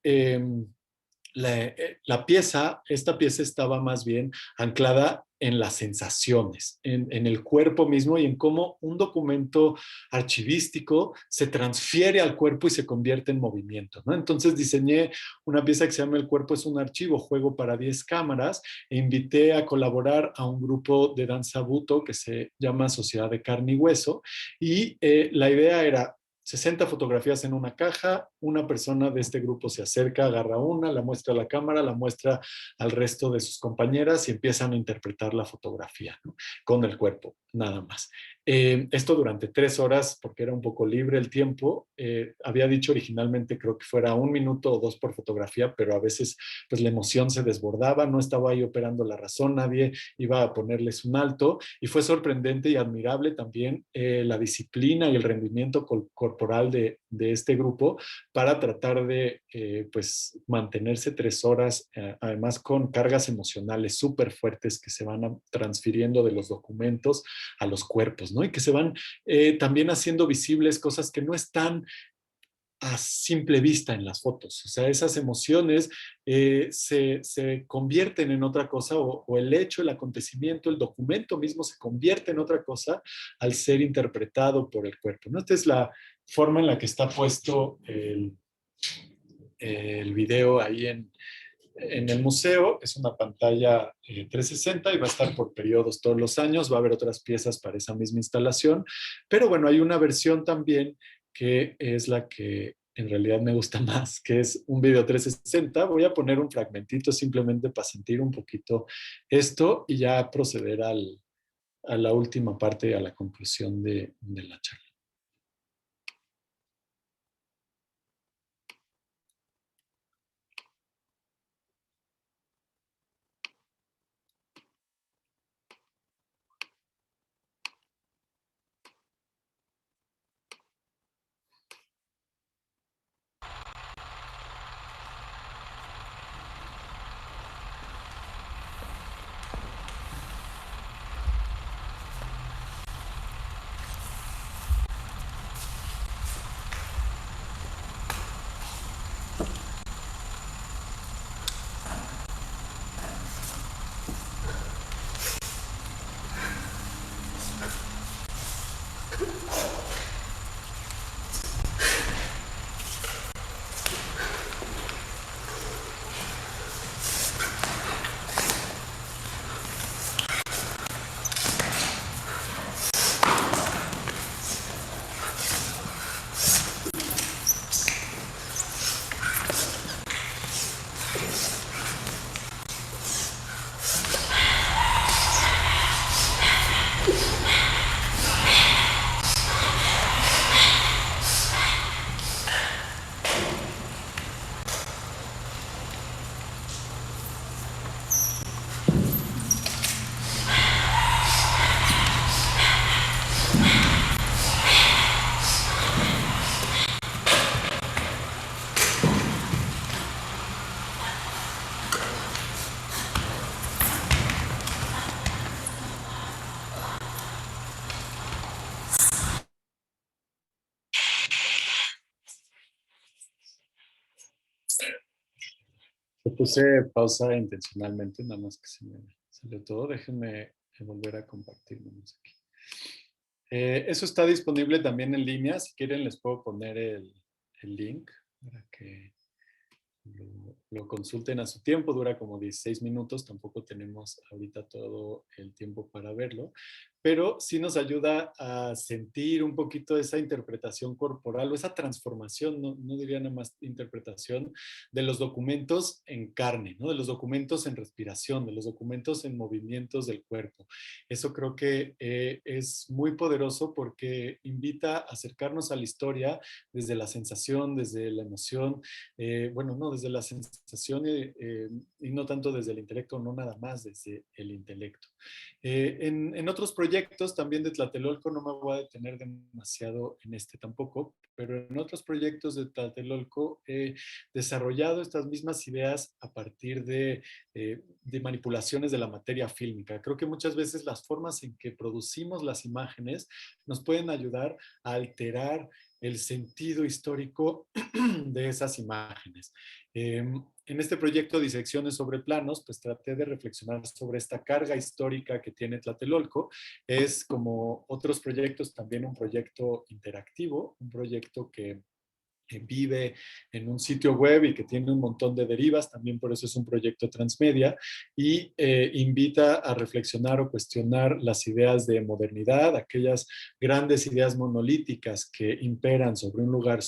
esta pieza estaba más bien anclada en las sensaciones, en el cuerpo mismo y en cómo un documento archivístico se transfiere al cuerpo y se convierte en movimiento, ¿no? Entonces diseñé una pieza que se llama El cuerpo es un archivo, juego para 10 cámaras, e invité a colaborar a un grupo de danza buto que se llama Sociedad de Carne y Hueso, y la idea era 60 fotografías en una caja, una persona de este grupo se acerca, agarra una, la muestra a la cámara, la muestra al resto de sus compañeras y empiezan a interpretar la fotografía, ¿no? Con el cuerpo, nada más. Esto durante 3 horas, porque era un poco libre el tiempo. Había dicho originalmente, creo que fuera 1 minuto o 2 por fotografía, pero a veces pues la emoción se desbordaba, no estaba ahí operando la razón, nadie iba a ponerles un alto, y fue sorprendente y admirable también la disciplina y el rendimiento corporal de este grupo para tratar de pues mantenerse 3 horas, además con cargas emocionales súper fuertes que se van transfiriendo de los documentos a los cuerpos, ¿no? Y que se van también haciendo visibles cosas que no están a simple vista en las fotos. O sea, esas emociones se convierten en otra cosa, o el hecho, el acontecimiento, el documento mismo se convierte en otra cosa al ser interpretado por el cuerpo, ¿no? Esta es la forma en la que está puesto el video ahí en el museo. Es una pantalla 360 y va a estar por periodos todos los años. Va a haber otras piezas para esa misma instalación. Pero bueno, hay una versión también que es la que en realidad me gusta más, que es un video 360. Voy a poner un fragmentito simplemente para sentir un poquito esto y ya proceder a la última parte, a la conclusión de la charla. Le puse pausa intencionalmente, nada más que se me salió todo. Déjenme volver a compartir aquí. Eso está disponible también en línea. Si quieren les puedo poner el link para que lo consulten a su tiempo. Dura como 16 minutos. Tampoco tenemos ahorita todo el tiempo para verlo. pero sí nos ayuda a sentir un poquito esa interpretación corporal o esa transformación, no diría nada más interpretación, de los documentos en carne, ¿no? De los documentos en respiración, de los documentos en movimientos del cuerpo. Eso creo que es muy poderoso porque invita a acercarnos a la historia desde la sensación, desde la emoción, bueno, no, desde la sensación y no tanto desde el intelecto, no nada más desde el intelecto. En otros proyectos también de Tlatelolco, no me voy a detener demasiado en este tampoco, pero en otros proyectos de Tlatelolco he desarrollado estas mismas ideas a partir de manipulaciones de la materia fílmica. Creo que muchas veces las formas en que producimos las imágenes nos pueden ayudar a alterar el sentido histórico de esas imágenes. En este proyecto Disecciones sobre Planos, pues traté de reflexionar sobre esta carga histórica que tiene Tlatelolco. Es como otros proyectos, también un proyecto interactivo, un proyecto que vive en un sitio web y que tiene un montón de derivas, también por eso es un proyecto transmedia, y invita a reflexionar o cuestionar las ideas de modernidad, aquellas grandes ideas monolíticas que imperan sobre un lugar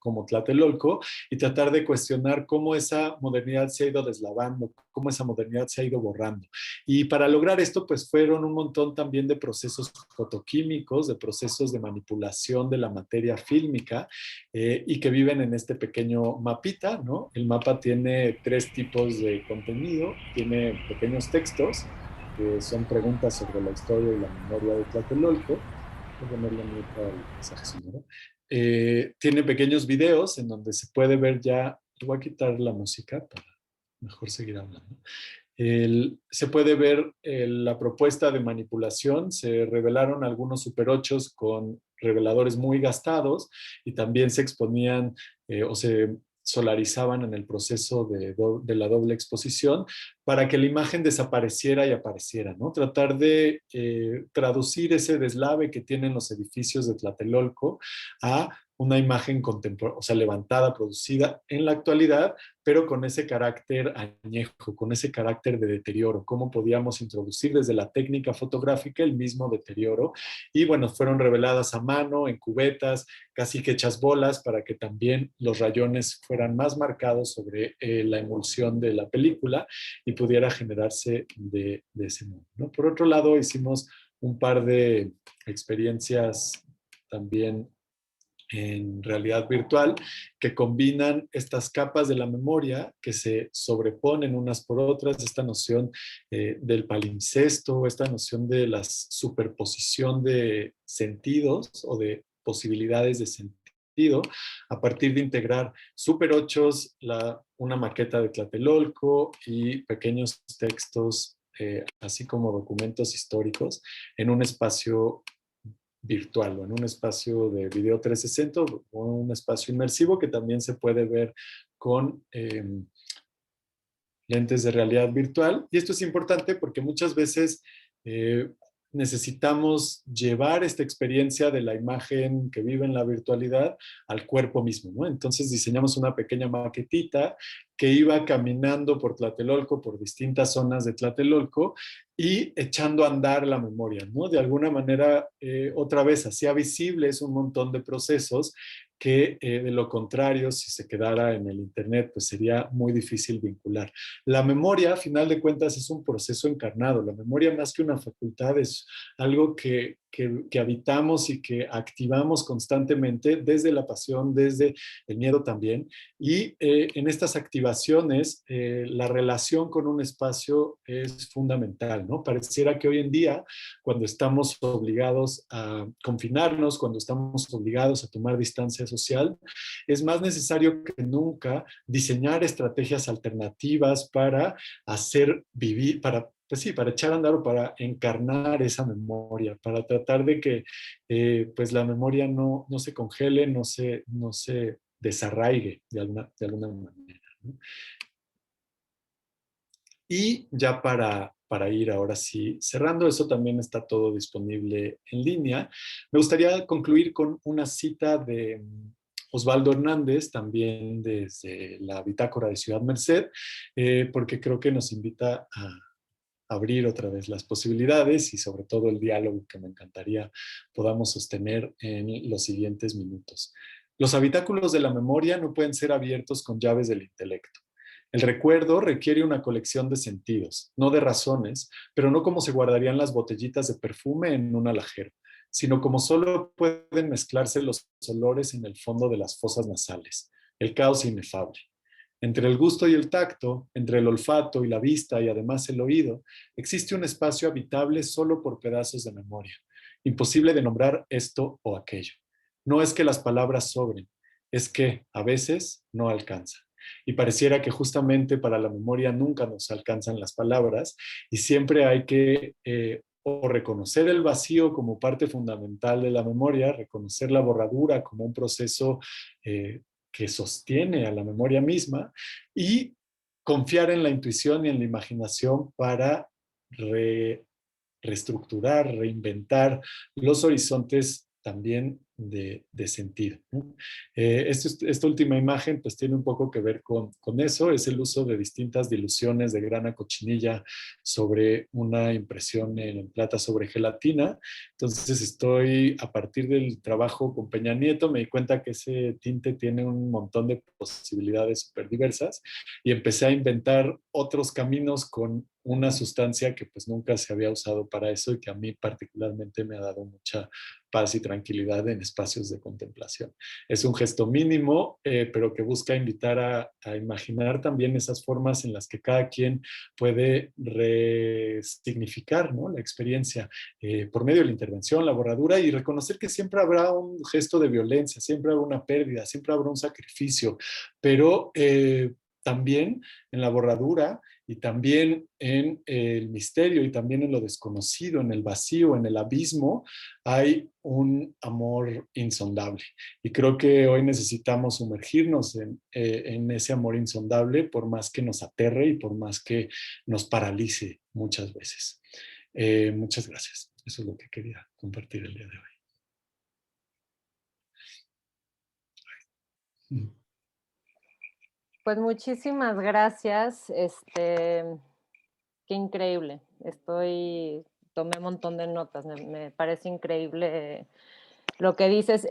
como Tlatelolco, y tratar de cuestionar cómo esa modernidad se ha ido deslavando, cómo esa modernidad se ha ido borrando. Y para lograr esto, pues fueron un montón también de procesos fotoquímicos, de procesos de manipulación de la materia fílmica, y que viven en este pequeño mapita, ¿no? El mapa tiene 3 tipos de contenido, tiene pequeños textos, que son preguntas sobre la historia y la memoria de Tlatelolco. Voy a ponerle mute al mensaje sonoro. Tiene pequeños videos en donde se puede ver ya, voy a quitar la música para mejor seguir hablando. Se puede ver la propuesta de manipulación. Se revelaron algunos Super 8 con reveladores muy gastados y también se exponían o se solarizaban en el proceso de la doble exposición para que la imagen desapareciera y apareciera, ¿no? Tratar de traducir ese deslave que tienen los edificios de Tlatelolco a una imagen contemporánea, o sea, levantada, producida en la actualidad, pero con ese carácter añejo, con ese carácter de deterioro, cómo podíamos introducir desde la técnica fotográfica el mismo deterioro. Y bueno, fueron reveladas a mano, en cubetas, casi que hechas bolas, para que también los rayones fueran más marcados sobre la emulsión de la película y pudiera generarse de ese modo, ¿no? Por otro lado, hicimos un par de experiencias también en realidad virtual, que combinan estas capas de la memoria que se sobreponen unas por otras, esta noción del palimpsesto, esta noción de la superposición de sentidos o de posibilidades de sentido, a partir de integrar Super 8, una maqueta de Tlatelolco y pequeños textos, así como documentos históricos, en un espacio virtual o en un espacio de video 360 o un espacio inmersivo que también se puede ver con lentes de realidad virtual. Y esto es importante porque muchas veces necesitamos llevar esta experiencia de la imagen que vive en la virtualidad al cuerpo mismo, ¿no? Entonces diseñamos una pequeña maquetita que iba caminando por Tlatelolco, por distintas zonas de Tlatelolco y echando a andar la memoria, ¿no? De alguna manera, otra vez, hacía visibles un montón de procesos que de lo contrario, si se quedara en el internet, pues sería muy difícil vincular. La memoria, a final de cuentas, es un proceso encarnado. La memoria, más que una facultad, es algo que habitamos y que activamos constantemente desde la pasión, desde el miedo también. Y en estas activaciones, la relación con un espacio es fundamental, ¿no? Pareciera que hoy en día, cuando estamos obligados a confinarnos, cuando estamos obligados a tomar distancia social, es más necesario que nunca diseñar estrategias alternativas para hacer vivir, pues sí, para echar a andar o para encarnar esa memoria, para tratar de que pues la memoria no se congele, no se desarraigue de alguna manera, ¿no? Y ya para ir ahora sí cerrando, eso también está todo disponible en línea. Me gustaría concluir con una cita de Osvaldo Hernández, también desde la Bitácora de Ciudad Merced, porque creo que nos invita abrir otra vez las posibilidades y sobre todo el diálogo que me encantaría podamos sostener en los siguientes minutos. Los habitáculos de la memoria no pueden ser abiertos con llaves del intelecto. El recuerdo requiere una colección de sentidos, no de razones, pero no como se guardarían las botellitas de perfume en un alajero, sino como solo pueden mezclarse los olores en el fondo de las fosas nasales, el caos inefable. Entre el gusto y el tacto, entre el olfato y la vista y además el oído, existe un espacio habitable solo por pedazos de memoria. Imposible de nombrar esto o aquello. No es que las palabras sobren, es que a veces no alcanza. Y pareciera que justamente para la memoria nunca nos alcanzan las palabras y siempre hay que o reconocer el vacío como parte fundamental de la memoria, reconocer la borradura como un proceso que sostiene a la memoria misma y confiar en la intuición y en la imaginación para reestructurar, reinventar los horizontes también de sentido, ¿no? Esta última imagen pues tiene un poco que ver con eso, es el uso de distintas diluciones de grana cochinilla sobre una impresión en plata sobre gelatina. Entonces estoy, a partir del trabajo con Peña Nieto, me di cuenta que ese tinte tiene un montón de posibilidades súper diversas y empecé a inventar otros caminos con una sustancia que pues nunca se había usado para eso y que a mí particularmente me ha dado mucha paz y tranquilidad en espacios de contemplación. Es un gesto mínimo, pero que busca invitar a imaginar también esas formas en las que cada quien puede resignificar, ¿no?, la experiencia por medio de la intervención, la borradura y reconocer que siempre habrá un gesto de violencia, siempre habrá una pérdida, siempre habrá un sacrificio, pero también en la borradura y también en el misterio y también en lo desconocido, en el vacío, en el abismo, hay un amor insondable. Y creo que hoy necesitamos sumergirnos en ese amor insondable, por más que nos aterre y por más que nos paralice muchas veces. Muchas gracias. Eso es lo que quería compartir el día de hoy. Pues muchísimas gracias. Qué increíble. Tomé un montón de notas. Me parece increíble lo que dices.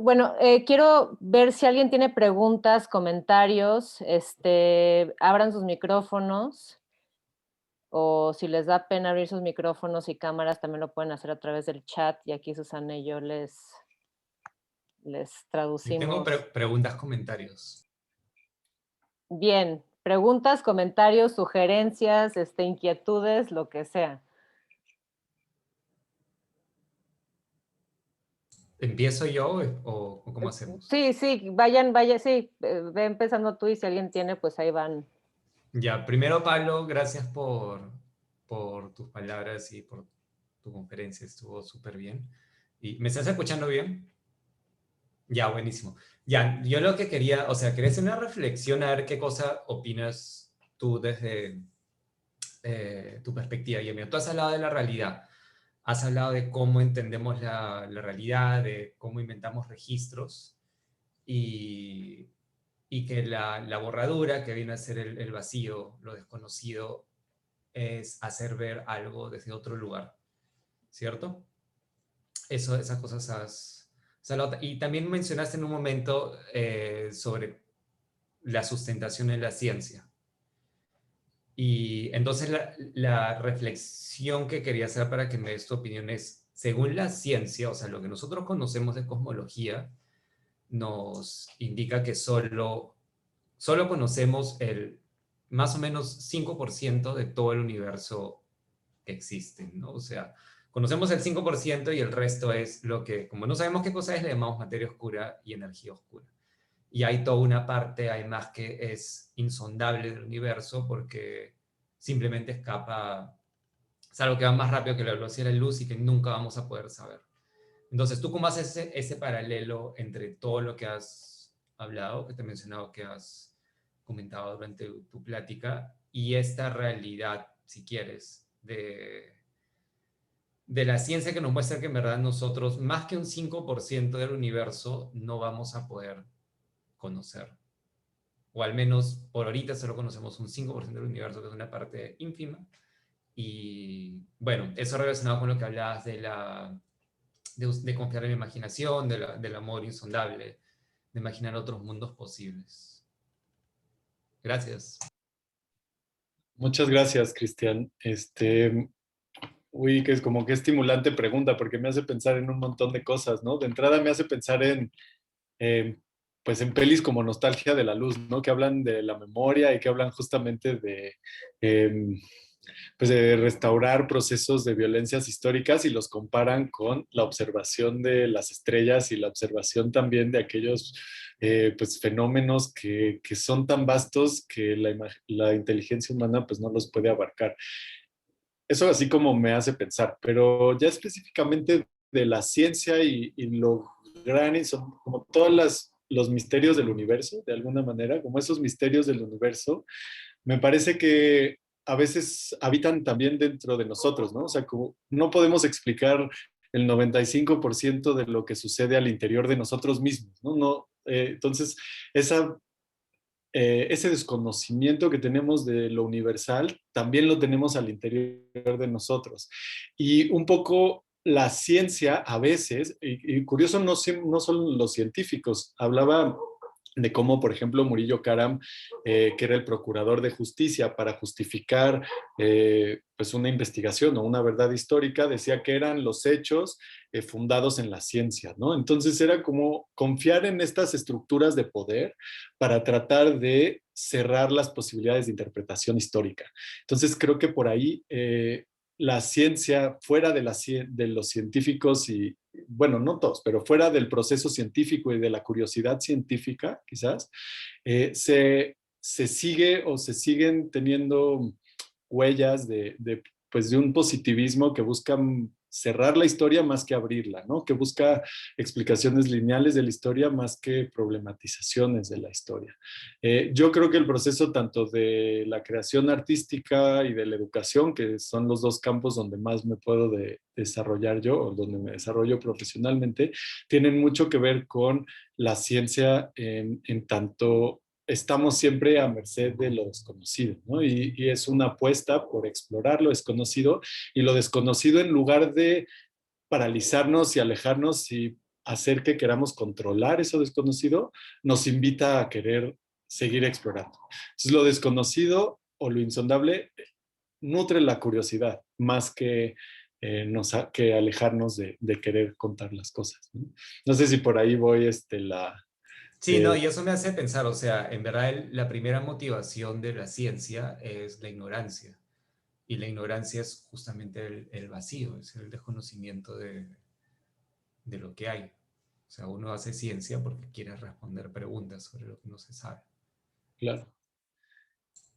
Bueno, quiero ver si alguien tiene preguntas, comentarios. Abran sus micrófonos. O si les da pena abrir sus micrófonos y cámaras, también lo pueden hacer a través del chat. Y aquí Susana y yo les traducimos. Yo tengo preguntas, comentarios. Bien, preguntas, comentarios, sugerencias, inquietudes, lo que sea. ¿Empiezo yo o cómo hacemos? Sí, sí, ve empezando tú y si alguien tiene, pues ahí van. Ya, primero Pablo, gracias por tus palabras y por tu conferencia, estuvo súper bien. ¿Me estás escuchando bien? Ya, buenísimo. Ya, yo lo que quería, o sea, quería hacer una reflexión a ver qué cosa opinas tú desde tu perspectiva. Y tú has hablado de la realidad, has hablado de cómo entendemos la realidad, de cómo inventamos registros y que la borradura, que viene a ser el vacío, lo desconocido, es hacer ver algo desde otro lugar, ¿cierto? Esas cosas has hablado. Y también mencionaste en un momento sobre la sustentación en la ciencia. Y entonces la reflexión que quería hacer para que me des tu opinión es, según la ciencia, o sea, lo que nosotros conocemos de cosmología, nos indica que solo conocemos el más o menos 5% de todo el universo que existe, ¿no? O sea, conocemos el 5% y el resto es lo que, como no sabemos qué cosa es, le llamamos materia oscura y energía oscura. Y hay toda una parte, además, que es insondable del universo porque simplemente escapa, es algo que va más rápido que la velocidad de la luz y que nunca vamos a poder saber. Entonces, ¿tú cómo haces ese paralelo entre todo lo que has hablado, que te he mencionado, que has comentado durante tu plática, y esta realidad, si quieres, de la ciencia que nos muestra que en verdad nosotros, más que un 5% del universo, no vamos a poder conocer? O al menos por ahorita solo conocemos un 5% del universo, que es una parte ínfima, Y bueno, eso relacionado con lo que hablabas de confiar en la imaginación, del amor insondable, de imaginar otros mundos posibles. Gracias. Muchas gracias, Cristian. Uy, que es como que estimulante pregunta, porque me hace pensar en un montón de cosas, ¿no? De entrada me hace pensar eh, pues en pelis como Nostalgia de la Luz, ¿no? Que hablan de la memoria y que hablan justamente eh, pues de restaurar procesos de violencias históricas y los comparan con la observación de las estrellas y la observación también de aquellos pues fenómenos que son tan vastos que la inteligencia humana pues no los puede abarcar. Eso así como me hace pensar, pero ya específicamente de la ciencia y lo gran y son como todos los misterios del universo, de alguna manera, como esos misterios del universo, me parece que a veces habitan también dentro de nosotros, ¿no? O sea, como no podemos explicar el 95% de lo que sucede al interior de nosotros mismos, ¿no? Entonces, esa ese desconocimiento que tenemos de lo universal, también lo tenemos al interior de nosotros. Y un poco la ciencia a veces, y curioso, no son los científicos, hablaba de cómo, por ejemplo, Murillo Karam, que era el procurador de justicia, para justificar pues una investigación o una verdad histórica, decía que eran los hechos fundados en la ciencia, ¿no? Entonces era como confiar en estas estructuras de poder para tratar de cerrar las posibilidades de interpretación histórica. Entonces creo que por ahí la ciencia, fuera de los científicos y, bueno, no todos, pero fuera del proceso científico y de la curiosidad científica, quizás, se sigue o se siguen teniendo huellas pues de un positivismo que busca cerrar la historia más que abrirla, ¿no? Que busca explicaciones lineales de la historia más que problematizaciones de la historia. Yo creo que el proceso tanto de la creación artística y de la educación, que son los dos campos donde más me puedo desarrollar yo o donde me desarrollo profesionalmente, tienen mucho que ver con la ciencia en tanto estamos siempre a merced de lo desconocido, ¿no? Y es una apuesta por explorar lo desconocido y lo desconocido en lugar de paralizarnos y alejarnos y hacer que queramos controlar eso desconocido, nos invita a querer seguir explorando. Entonces, lo desconocido o lo insondable nutre la curiosidad más que alejarnos de querer contar las cosas, ¿no? No sé si por ahí voy Sí, no, y eso me hace pensar, o sea, en verdad la primera motivación de la ciencia es la ignorancia. Y la ignorancia es justamente el vacío, es el desconocimiento de lo que hay. O sea, uno hace ciencia porque quiere responder preguntas sobre lo que no se sabe. Claro.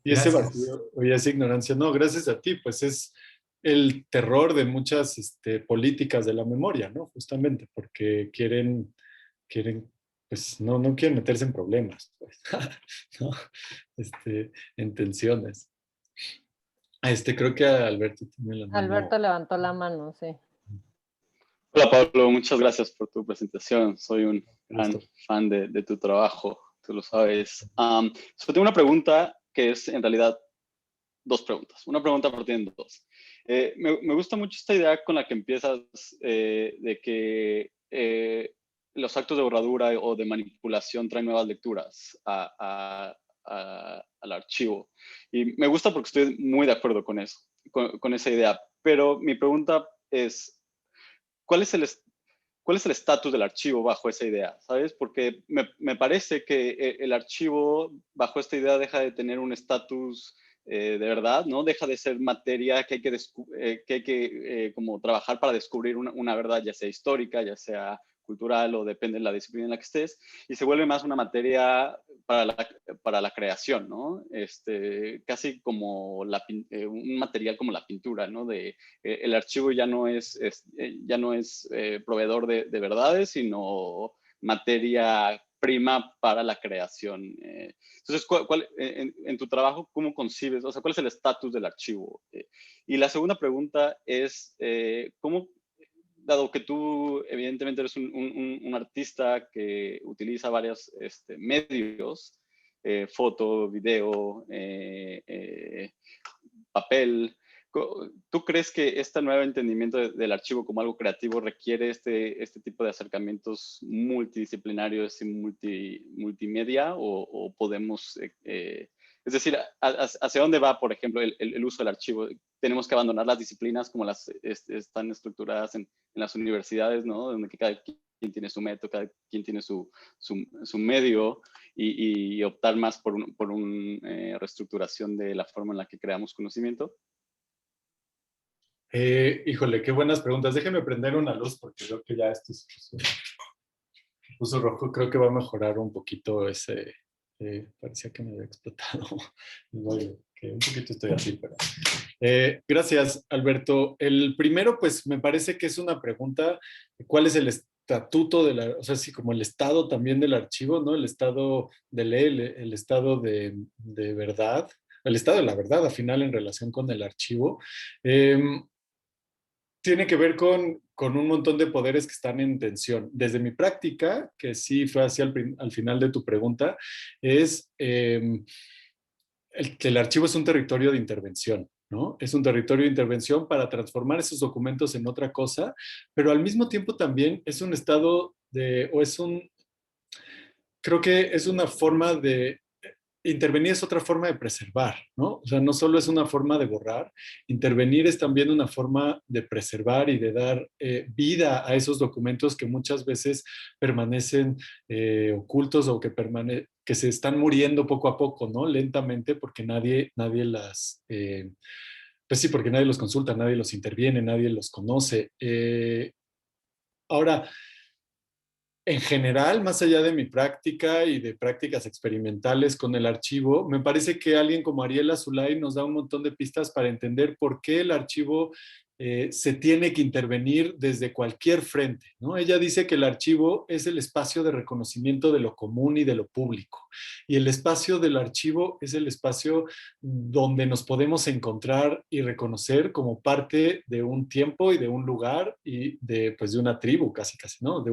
Y ese Gracias. vacío y esa ignorancia, no, gracias a ti, pues es el terror de muchas políticas de la memoria, ¿no? Justamente porque quieren, pues no quieren meterse en problemas, pues, ¿no? En tensiones. Creo que a Alberto tiene la mano. Alberto levantó la mano, sí. Hola Pablo, muchas gracias por tu presentación. Soy un gran Gusto. fan de tu trabajo, tú lo sabes. Solo tengo una pregunta que es en realidad dos preguntas. Una pregunta partiendo en dos. Me gusta mucho esta idea con la que empiezas de que los actos de borradura o de manipulación traen nuevas lecturas al archivo. Y me gusta porque estoy muy de acuerdo con eso, con esa idea. Pero mi pregunta es, ¿cuál es el estatus del archivo bajo esa idea? ¿Sabes? Porque me parece que el archivo bajo esta idea deja de tener un estatus de verdad, ¿no? Deja de ser materia que hay que como trabajar para descubrir una verdad, ya sea histórica, ya sea cultural o depende de la disciplina en la que estés, y se vuelve más una materia para la creación, ¿no? Casi como un material como la pintura, ¿no? El archivo ya no es proveedor de verdades, sino materia prima para la creación. Entonces, en tu trabajo, ¿cómo concibes? O sea, ¿cuál es el estatus del archivo? Y la segunda pregunta es, ¿cómo, dado que tú evidentemente eres un artista que utiliza varios medios, foto, video, papel, ¿Tú crees que este nuevo entendimiento del archivo como algo creativo requiere este tipo de acercamientos multidisciplinarios y multimedia o podemos, es decir, hacia dónde va, por ejemplo, el uso del archivo? Tenemos que abandonar las disciplinas como las están estructuradas en las universidades, ¿no? Donde cada quien tiene su método, cada quien tiene su medio y optar más por una reestructuración de la forma en la que creamos conocimiento. Híjole, qué buenas preguntas. Déjenme prender una luz porque creo que ya esto se puso rojo. Creo que va a mejorar un poquito ese... parecía que me había explotado. Que un poquito estoy así, pero... gracias, Alberto. El primero, pues me parece que es una pregunta, ¿cuál es el estatuto de la, o sea, sí, como el estado también del archivo, ¿no? El estado de ley, el estado de verdad, el estado de la verdad, al final, en relación con el archivo. Tiene que ver con un montón de poderes que están en tensión. Desde mi práctica, que sí fue hacia al final de tu pregunta, es que el archivo es un territorio de intervención, ¿no? Es un territorio de intervención para transformar esos documentos en otra cosa, pero al mismo tiempo también es un estado de, o es un, creo que es una forma de intervenir, es otra forma de preservar, ¿no? O sea, no solo es una forma de borrar, intervenir es también una forma de preservar y de dar vida a esos documentos que muchas veces permanecen ocultos o que se están muriendo poco a poco, ¿no? Lentamente, porque nadie las... pues sí, porque nadie los consulta, nadie los interviene, nadie los conoce. Ahora, en general, más allá de mi práctica y de prácticas experimentales con el archivo, me parece que alguien como Ariela Zulay nos da un montón de pistas para entender por qué el archivo se tiene que intervenir desde cualquier frente, ¿no? Ella dice que el archivo es el espacio de reconocimiento de lo común y de lo público. Y el espacio del archivo es el espacio donde nos podemos encontrar y reconocer como parte de un tiempo y de un lugar y pues, de una tribu, casi, ¿no?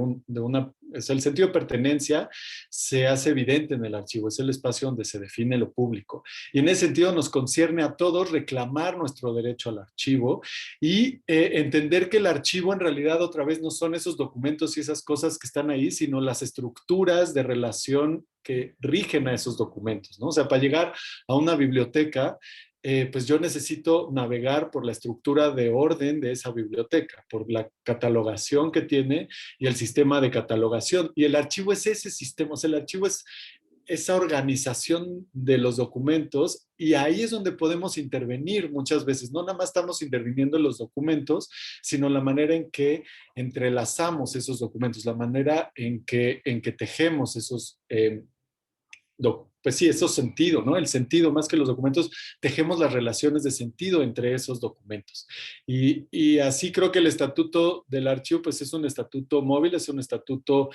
Es el sentido de pertenencia se hace evidente en el archivo, es el espacio donde se define lo público. Y en ese sentido nos concierne a todos reclamar nuestro derecho al archivo y entender que el archivo en realidad otra vez no son esos documentos y esas cosas que están ahí, sino las estructuras de relación que rigen a esos documentos, ¿no? O sea, para llegar a una biblioteca, pues yo necesito navegar por la estructura de orden de esa biblioteca, por la catalogación que tiene y el sistema de catalogación. Y el archivo es ese sistema, o sea, el archivo es esa organización de los documentos y ahí es donde podemos intervenir muchas veces. No nada más estamos interviniendo en los documentos, sino la manera en que entrelazamos esos documentos, la manera en que tejemos esos pues sí, esos sentidos, ¿no? El sentido, más que los documentos, tejemos las relaciones de sentido entre esos documentos. Y así creo que el estatuto del archivo, pues es un estatuto móvil, es un estatuto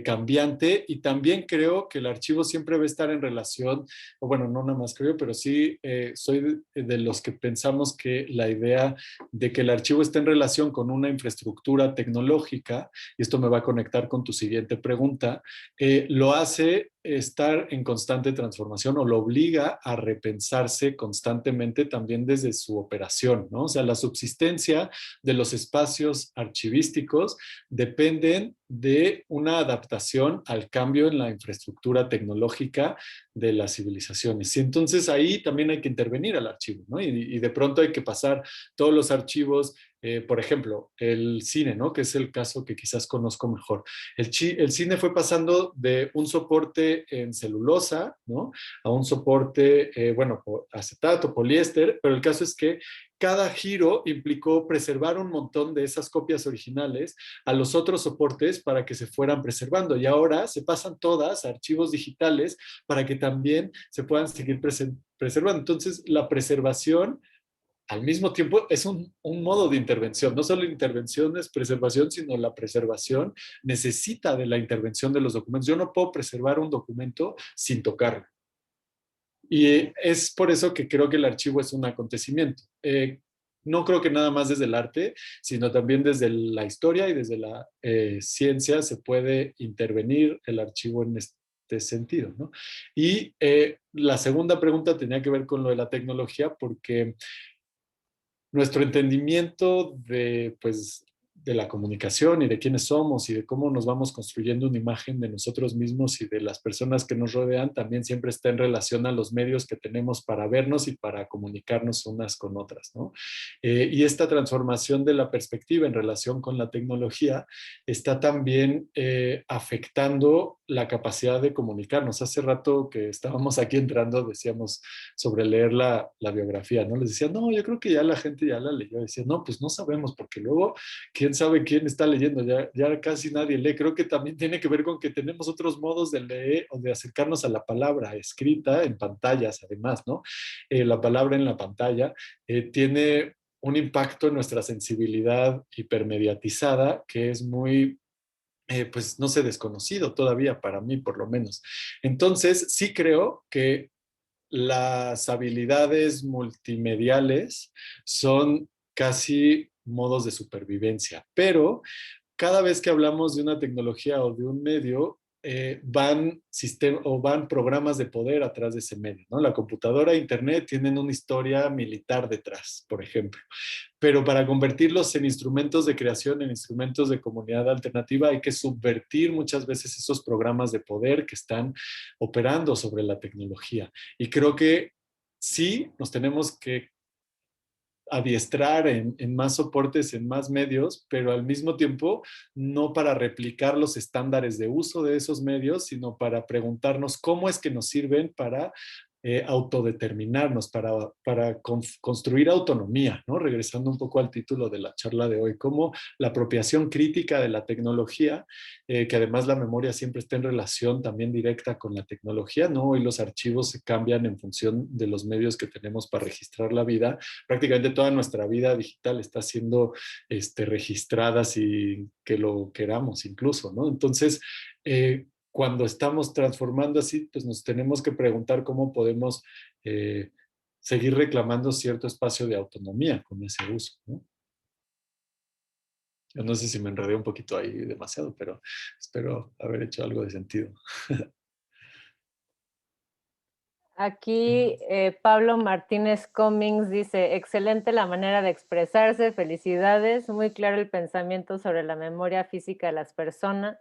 cambiante, y también creo que el archivo siempre va a estar en relación, o bueno, no nada más creo, pero sí soy de los que pensamos que la idea de que el archivo esté en relación con una infraestructura tecnológica, y esto me va a conectar con tu siguiente pregunta, lo hace estar en constante transformación o lo obliga a repensarse constantemente también desde su operación, ¿no? O sea, la subsistencia de los espacios archivísticos dependen de una adaptación al cambio en la infraestructura tecnológica de las civilizaciones. Y entonces ahí también hay que intervenir al archivo, ¿no? Y de pronto hay que pasar todos los archivos, por ejemplo, el cine, ¿no? Que es el caso que quizás conozco mejor. El cine fue pasando de un soporte en celulosa, ¿no? A un soporte, bueno, acetato, poliéster, pero el caso es que cada giro implicó preservar un montón de esas copias originales a los otros soportes para que se fueran preservando. Y ahora se pasan todas a archivos digitales para que también se puedan seguir preservando. Entonces, la preservación al mismo tiempo es un modo de intervención. No solo intervención es preservación, sino la preservación necesita de la intervención de los documentos. Yo no puedo preservar un documento sin tocarlo. Y es por eso que creo que el archivo es un acontecimiento. No creo que nada más desde el arte, sino también desde la historia y desde la ciencia se puede intervenir el archivo en este sentido, ¿no? Y la segunda pregunta tenía que ver con lo de la tecnología, porque nuestro entendimiento de, pues, de la comunicación y de quiénes somos y de cómo nos vamos construyendo una imagen de nosotros mismos y de las personas que nos rodean, también siempre está en relación a los medios que tenemos para vernos y para comunicarnos unas con otras, ¿no? Y esta transformación de la perspectiva en relación con la tecnología está también afectando la capacidad de comunicarnos. Hace rato que estábamos aquí entrando, decíamos sobre leer la biografía, ¿no? Les decía, no, yo creo que ya la gente ya la leyó. Decía, no, pues no sabemos, porque luego quién sabe quién está leyendo, ya casi nadie lee. Creo que también tiene que ver con que tenemos otros modos de leer o de acercarnos a la palabra escrita en pantallas, además, ¿no? La palabra en la pantalla tiene un impacto en nuestra sensibilidad hipermediatizada que es muy, pues no sé, desconocido todavía para mí, por lo menos. Entonces, sí creo que las habilidades multimediales son casi modos de supervivencia, pero cada vez que hablamos de una tecnología o de un medio, van programas de poder atrás de ese medio, ¿no? La computadora e internet tienen una historia militar detrás, por ejemplo, pero para convertirlos en instrumentos de creación, en instrumentos de comunidad alternativa, hay que subvertir muchas veces esos programas de poder que están operando sobre la tecnología. Y creo que sí nos tenemos que adiestrar en más soportes, en más medios, pero al mismo tiempo no para replicar los estándares de uso de esos medios, sino para preguntarnos cómo es que nos sirven para autodeterminarnos, para construir autonomía, ¿no? Regresando un poco al título de la charla de hoy, cómo la apropiación crítica de la tecnología, que además la memoria siempre está en relación también directa con la tecnología, ¿no? Hoy los archivos se cambian en función de los medios que tenemos para registrar la vida. Prácticamente toda nuestra vida digital está siendo registrada sin que lo queramos incluso, ¿no? Entonces, cuando estamos transformando así, pues nos tenemos que preguntar cómo podemos seguir reclamando cierto espacio de autonomía con ese uso, ¿no? Yo no sé si me enredé un poquito ahí demasiado, pero espero haber hecho algo de sentido. Aquí Pablo Martínez Cummings dice, excelente la manera de expresarse, felicidades, muy claro el pensamiento sobre la memoria física de las personas.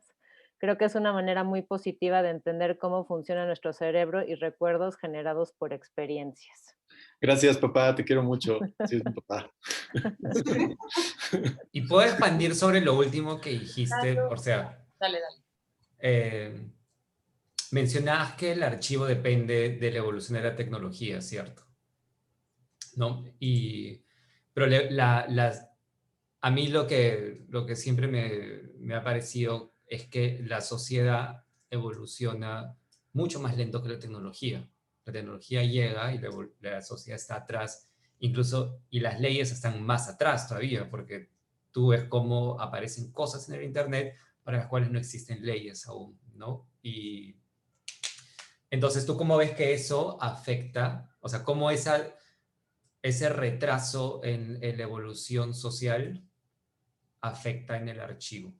Creo que es una manera muy positiva de entender cómo funciona nuestro cerebro y recuerdos generados por experiencias. Gracias, papá, te quiero mucho. Sí, es mi papá. Y puedo expandir sobre lo último que dijiste, o sea, Dale. Mencionabas que el archivo depende de la evolución de la tecnología, ¿cierto? ¿No? Pero a mí lo que siempre me ha parecido es que la sociedad evoluciona mucho más lento que la tecnología. La tecnología llega y la sociedad está atrás, incluso, y las leyes están más atrás todavía, porque tú ves cómo aparecen cosas en el Internet para las cuales no existen leyes aún, ¿no? Y entonces, ¿tú cómo ves que eso afecta? O sea, ¿cómo ese retraso en la evolución social afecta en el archivo?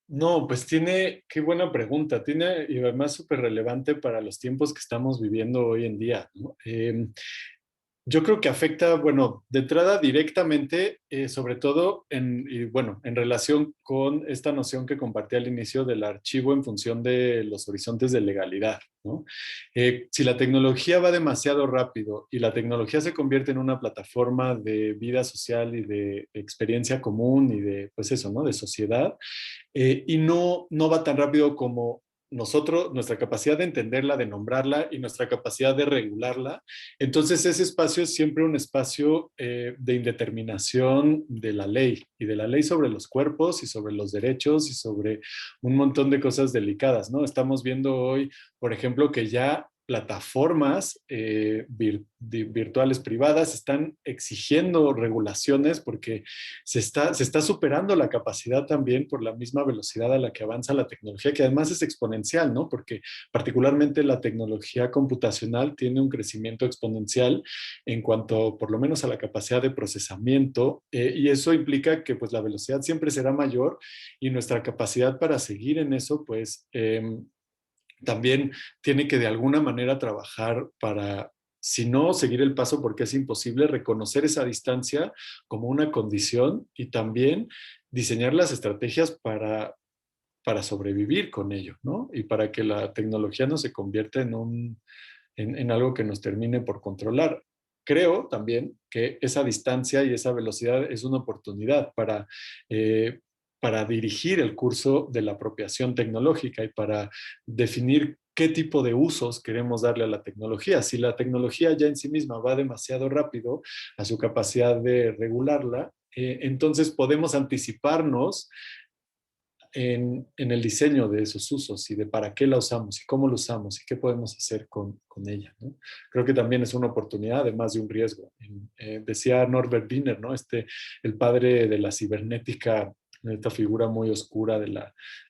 No, pues qué buena pregunta, tiene y además súper relevante para los tiempos que estamos viviendo hoy en día, ¿no? Yo creo que afecta, bueno, de entrada directamente, sobre todo en relación con esta noción que compartí al inicio del archivo en función de los horizontes de legalidad, ¿no? Si la tecnología va demasiado rápido y la tecnología se convierte en una plataforma de vida social y de experiencia común y de, pues eso, ¿no? De sociedad, y no va tan rápido como nuestra capacidad de entenderla, de nombrarla y nuestra capacidad de regularla. Entonces ese espacio es siempre un espacio de indeterminación de la ley y de la ley sobre los cuerpos y sobre los derechos y sobre un montón de cosas delicadas, ¿no? Estamos viendo hoy, por ejemplo, que ya plataformas virtuales privadas están exigiendo regulaciones porque se está superando la capacidad también por la misma velocidad a la que avanza la tecnología, que además es exponencial, ¿no? Porque particularmente la tecnología computacional tiene un crecimiento exponencial en cuanto por lo menos a la capacidad de procesamiento, y eso implica que pues la velocidad siempre será mayor y nuestra capacidad para seguir en eso pues también tiene que de alguna manera trabajar para sino seguir el paso porque es imposible, reconocer esa distancia como una condición y también diseñar las estrategias para sobrevivir con ello, ¿no? Y para que la tecnología no se convierta en algo que nos termine por controlar. Creo también que esa distancia y esa velocidad es una oportunidad para dirigir el curso de la apropiación tecnológica y para definir qué tipo de usos queremos darle a la tecnología. Si la tecnología ya en sí misma va demasiado rápido a su capacidad de regularla, entonces podemos anticiparnos en el diseño de esos usos y de para qué la usamos y cómo lo usamos y qué podemos hacer con ella, ¿no? Creo que también es una oportunidad, además de un riesgo. Decía Norbert Wiener, ¿no? El padre de la cibernética, esta figura muy oscura,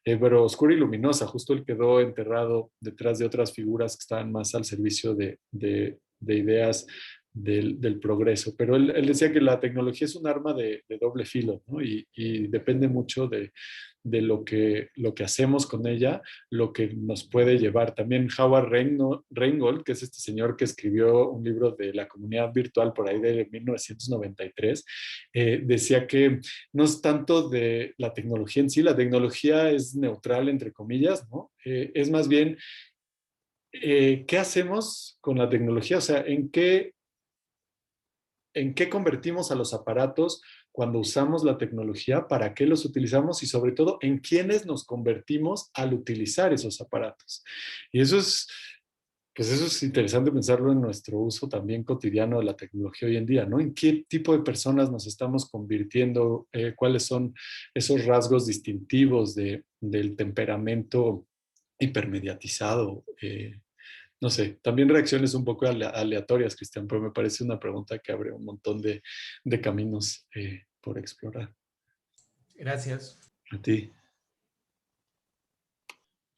pero oscura y luminosa, justo él quedó enterrado detrás de otras figuras que estaban más al servicio de ideas del progreso. Pero él decía que la tecnología es un arma de doble filo, ¿no? Y depende mucho de lo que hacemos con ella, lo que nos puede llevar. También Howard Reingold, que es este señor que escribió un libro de la comunidad virtual por ahí de 1993, decía que no es tanto de la tecnología en sí, la tecnología es neutral, entre comillas, ¿no? Es más bien, ¿qué hacemos con la tecnología? O sea, ¿en qué convertimos a los aparatos cuando usamos la tecnología? ¿Para qué los utilizamos? Y sobre todo, ¿en quiénes nos convertimos al utilizar esos aparatos? Y pues eso es interesante pensarlo en nuestro uso también cotidiano de la tecnología hoy en día, ¿no? ¿En qué tipo de personas nos estamos convirtiendo? ¿Cuáles son esos rasgos distintivos del temperamento hipermediatizado? No sé, también reacciones un poco aleatorias, Cristian, pero me parece una pregunta que abre un montón de caminos por explorar. Gracias. A ti.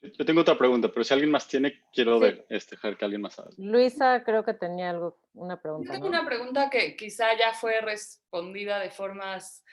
Yo tengo otra pregunta, pero si alguien más tiene, quiero Sí. dejar que alguien más haga. Luisa creo que tenía una pregunta, Yo tengo ¿no? una pregunta que quizá ya fue respondida de formas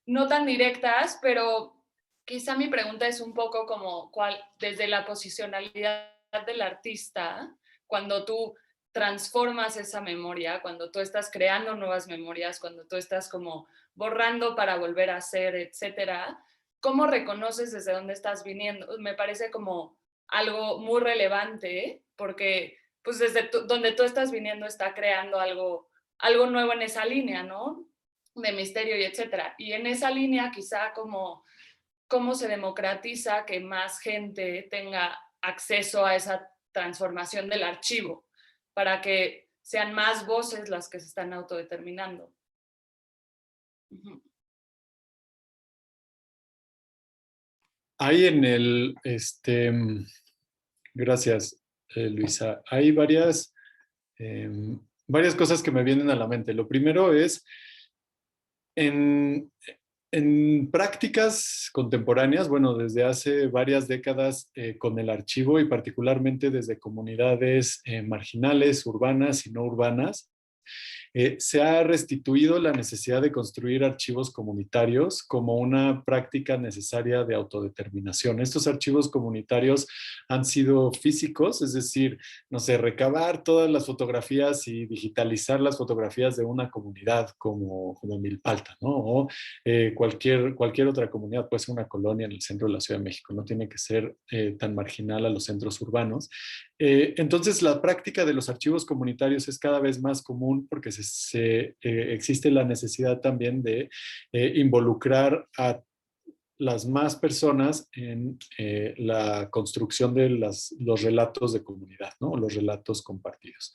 no tan directas, pero quizá mi pregunta es un poco como desde la posicionalidad del artista, cuando tú transformas esa memoria, cuando tú estás creando nuevas memorias, cuando tú estás como borrando para volver a hacer, etcétera, ¿cómo reconoces desde dónde estás viniendo? Me parece como algo muy relevante, porque pues desde donde tú estás viniendo está creando algo nuevo en esa línea, ¿no? De misterio y etcétera. Y en esa línea quizá como cómo se democratiza que más gente tenga acceso a esa transformación del archivo para que sean más voces las que se están autodeterminando. Uh-huh. Hay gracias, Luisa. Hay varias cosas que me vienen a la mente. Lo primero es, en prácticas contemporáneas, bueno, desde hace varias décadas con el archivo y particularmente desde comunidades marginales, urbanas y no urbanas, se ha restituido la necesidad de construir archivos comunitarios como una práctica necesaria de autodeterminación. Estos archivos comunitarios han sido físicos, es decir, no sé, recabar todas las fotografías y digitalizar las fotografías de una comunidad como Milpalta, ¿no? O cualquier otra comunidad, puede ser una colonia en el centro de la Ciudad de México, no tiene que ser tan marginal a los centros urbanos. Entonces, la práctica de los archivos comunitarios es cada vez más común porque existe la necesidad también de involucrar a las más personas en la construcción de los relatos de comunidad, ¿no? Los relatos compartidos.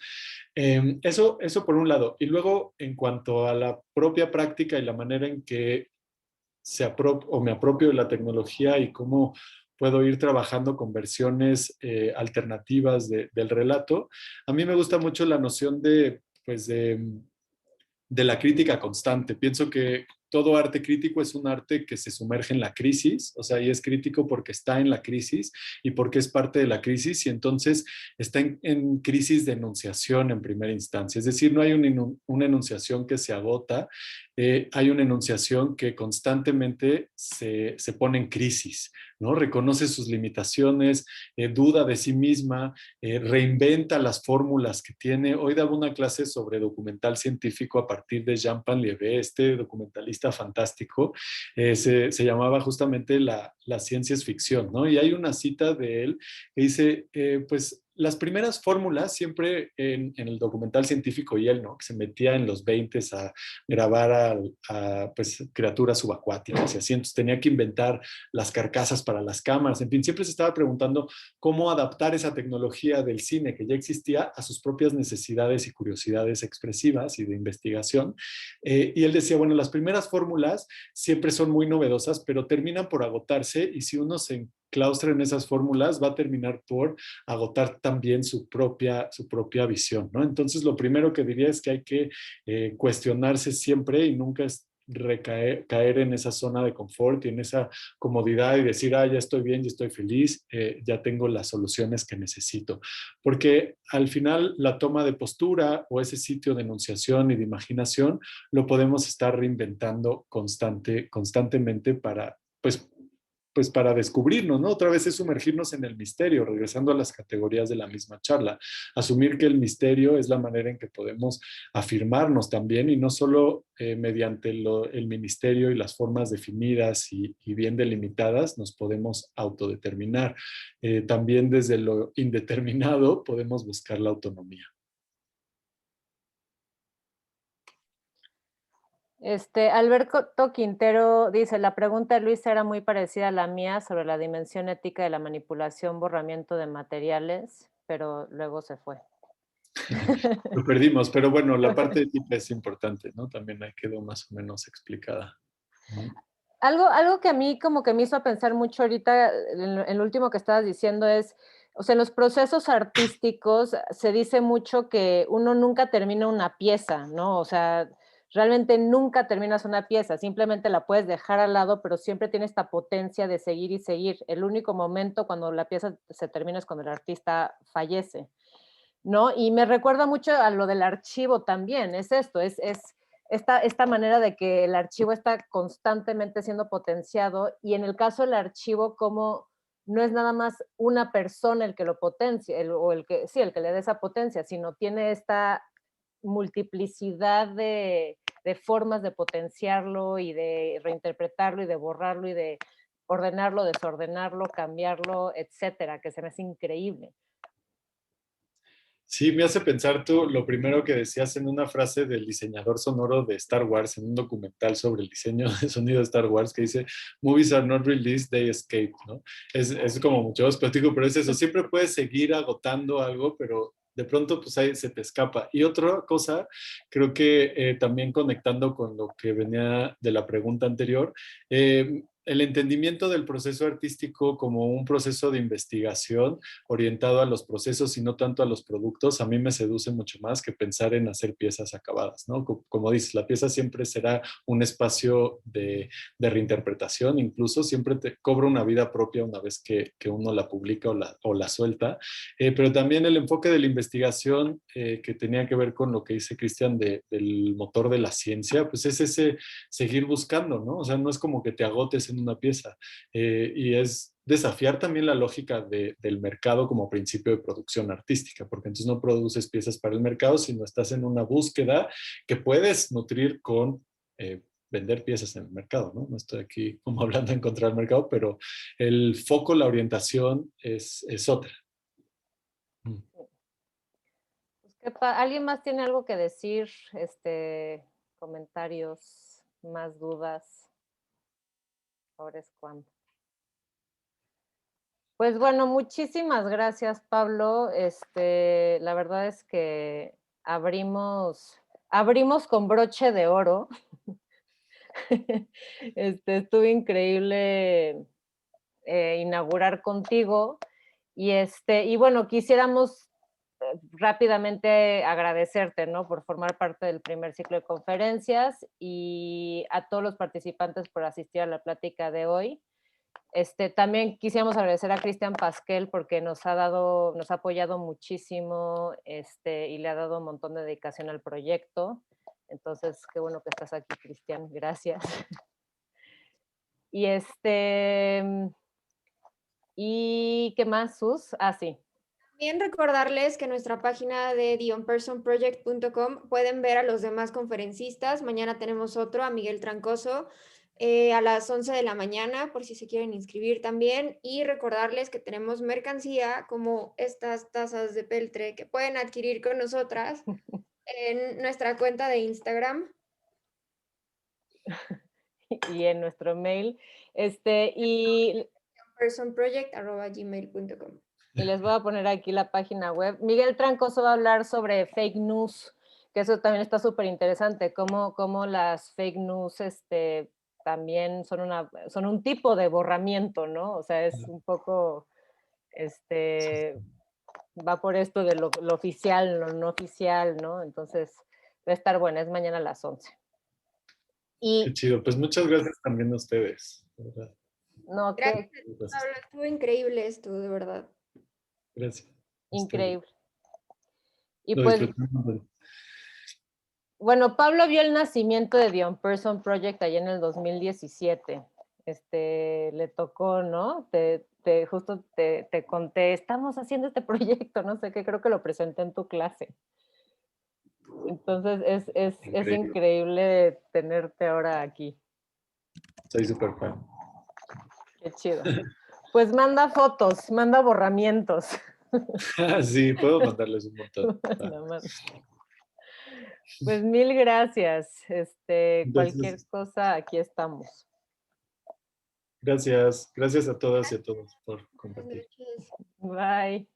Eso por un lado. Y luego, en cuanto a la propia práctica y la manera en que me apropio de la tecnología y cómo puedo ir trabajando con versiones alternativas del relato, a mí me gusta mucho la noción de la crítica constante. Pienso que todo arte crítico es un arte que se sumerge en la crisis, o sea, y es crítico porque está en la crisis y porque es parte de la crisis y entonces está en crisis de enunciación en primera instancia. Es decir, no hay una enunciación que se agota, hay una enunciación que constantemente se pone en crisis ¿no? Reconoce sus limitaciones, duda de sí misma, reinventa las fórmulas que tiene. Hoy daba una clase sobre documental científico a partir de Jean Painlevé, este documentalista fantástico. Se llamaba justamente la ciencia es ficción, ¿no? Y hay una cita de él que dice, pues las primeras fórmulas siempre en el documental científico y él, ¿no? Que se metía en los 20 a grabar pues, criaturas subacuáticas y así, entonces tenía que inventar las carcasas para las cámaras, en fin, siempre se estaba preguntando cómo adaptar esa tecnología del cine que ya existía a sus propias necesidades y curiosidades expresivas y de investigación. Y él decía, bueno, las primeras fórmulas siempre son muy novedosas, pero terminan por agotarse y si uno se claustra en esas fórmulas, va a terminar por agotar también su propia visión, ¿no? Entonces, lo primero que diría es que hay que cuestionarse siempre y nunca caer en esa zona de confort y en esa comodidad y decir, ya estoy bien, ya estoy feliz, ya tengo las soluciones que necesito. Porque al final la toma de postura o ese sitio de enunciación y de imaginación lo podemos estar reinventando constantemente para, pues para descubrirnos, ¿no? Otra vez es sumergirnos en el misterio, regresando a las categorías de la misma charla. Asumir que el misterio es la manera en que podemos afirmarnos también y no solo mediante el ministerio y las formas definidas y bien delimitadas nos podemos autodeterminar. También desde lo indeterminado podemos buscar la autonomía. Alberto Quintero dice, la pregunta de Luis era muy parecida a la mía sobre la dimensión ética de la manipulación, borramiento de materiales, pero luego se fue. Lo perdimos, pero bueno, la parte de tip es importante, ¿no? También ahí quedó más o menos explicada. Algo que a mí como que me hizo pensar mucho ahorita, en lo último que estabas diciendo es, o sea, en los procesos artísticos se dice mucho que uno nunca termina una pieza, ¿no? O sea, realmente nunca terminas una pieza, simplemente la puedes dejar al lado, pero siempre tiene esta potencia de seguir y seguir. El único momento cuando la pieza se termina es cuando el artista fallece, ¿no? Y me recuerda mucho a lo del archivo también, es esto, es esta manera de que el archivo está constantemente siendo potenciado y en el caso del archivo como no es nada más una persona el que lo potencia, el que le dé esa potencia, sino tiene esta multiplicidad de formas de potenciarlo y de reinterpretarlo y de borrarlo y de ordenarlo, desordenarlo, cambiarlo, etcétera, que se me hace increíble. Sí, me hace pensar tú lo primero que decías en una frase del diseñador sonoro de Star Wars, en un documental sobre el diseño de sonido de Star Wars, que dice, movies are not released, they escape, ¿no? Es como mucho más poético, pero es eso, siempre puedes seguir agotando algo, pero de pronto pues ahí se te escapa. Y otra cosa, creo que también conectando con lo que venía de la pregunta anterior, el entendimiento del proceso artístico como un proceso de investigación orientado a los procesos y no tanto a los productos, a mí me seduce mucho más que pensar en hacer piezas acabadas, ¿no? Como dices, la pieza siempre será un espacio de reinterpretación, incluso siempre te cobra una vida propia una vez que uno la publica o la suelta, pero también el enfoque de la investigación que tenía que ver con lo que dice Cristian del motor de la ciencia, pues es ese seguir buscando, ¿no? O sea, no es como que te agotes en una pieza y es desafiar también la lógica del mercado como principio de producción artística, porque entonces no produces piezas para el mercado, sino estás en una búsqueda que puedes nutrir con vender piezas en el mercado, ¿no? No estoy aquí como hablando de encontrar el mercado, pero el foco, la orientación es otra. ¿Alguien más tiene algo que decir? Comentarios, más dudas. Ahora es cuando. Pues bueno, muchísimas gracias, Pablo. La verdad es que abrimos con broche de oro. Estuvo increíble inaugurar contigo. Y bueno, quisiéramos rápidamente agradecerte, ¿no? Por formar parte del primer ciclo de conferencias y a todos los participantes por asistir a la plática de hoy. También quisiéramos agradecer a Cristian Pasquel porque nos ha apoyado muchísimo y le ha dado un montón de dedicación al proyecto. Entonces, qué bueno que estás aquí, Cristian. Gracias. Y ¿Y qué más, Sus? Ah, sí. También recordarles que en nuestra página de theonpersonproject.com pueden ver a los demás conferencistas. Mañana tenemos otro, a Miguel Trancoso, a las 11 de la mañana, por si se quieren inscribir también. Y recordarles que tenemos mercancía como estas tazas de peltre que pueden adquirir con nosotras en nuestra cuenta de Instagram. Y en nuestro mail. Y personproject@gmail.com. les voy a poner aquí la página web. Miguel Trancoso va a hablar sobre fake news, que eso también está súper interesante, cómo las fake news también son un tipo de borramiento, ¿no? O sea, es un poco, va por esto de lo oficial, lo no oficial, ¿no? Entonces, va a estar buena, es mañana a las 11. Qué chido. Pues muchas gracias también a ustedes. de verdad. No, Gracias, qué Pablo, estuvo increíble esto, de verdad. Gracias. increíble. Y Lo pues, disfrutamos. bueno, Pablo vio el nacimiento de The On Person Project allá en el 2017. Le tocó, ¿no? Justo te conté, estamos haciendo este proyecto, no sé qué, creo que lo presenté en tu clase. Entonces es Increíble. increíble tenerte ahora aquí. Soy súper fan. Qué chido. Pues manda fotos, manda borramientos. Sí, puedo mandarles un montón. Va. Nada más. Pues mil gracias. Cualquier Entonces, cosa, aquí estamos. gracias. Gracias a todas y a todos por Buenas compartir. noches. Bye.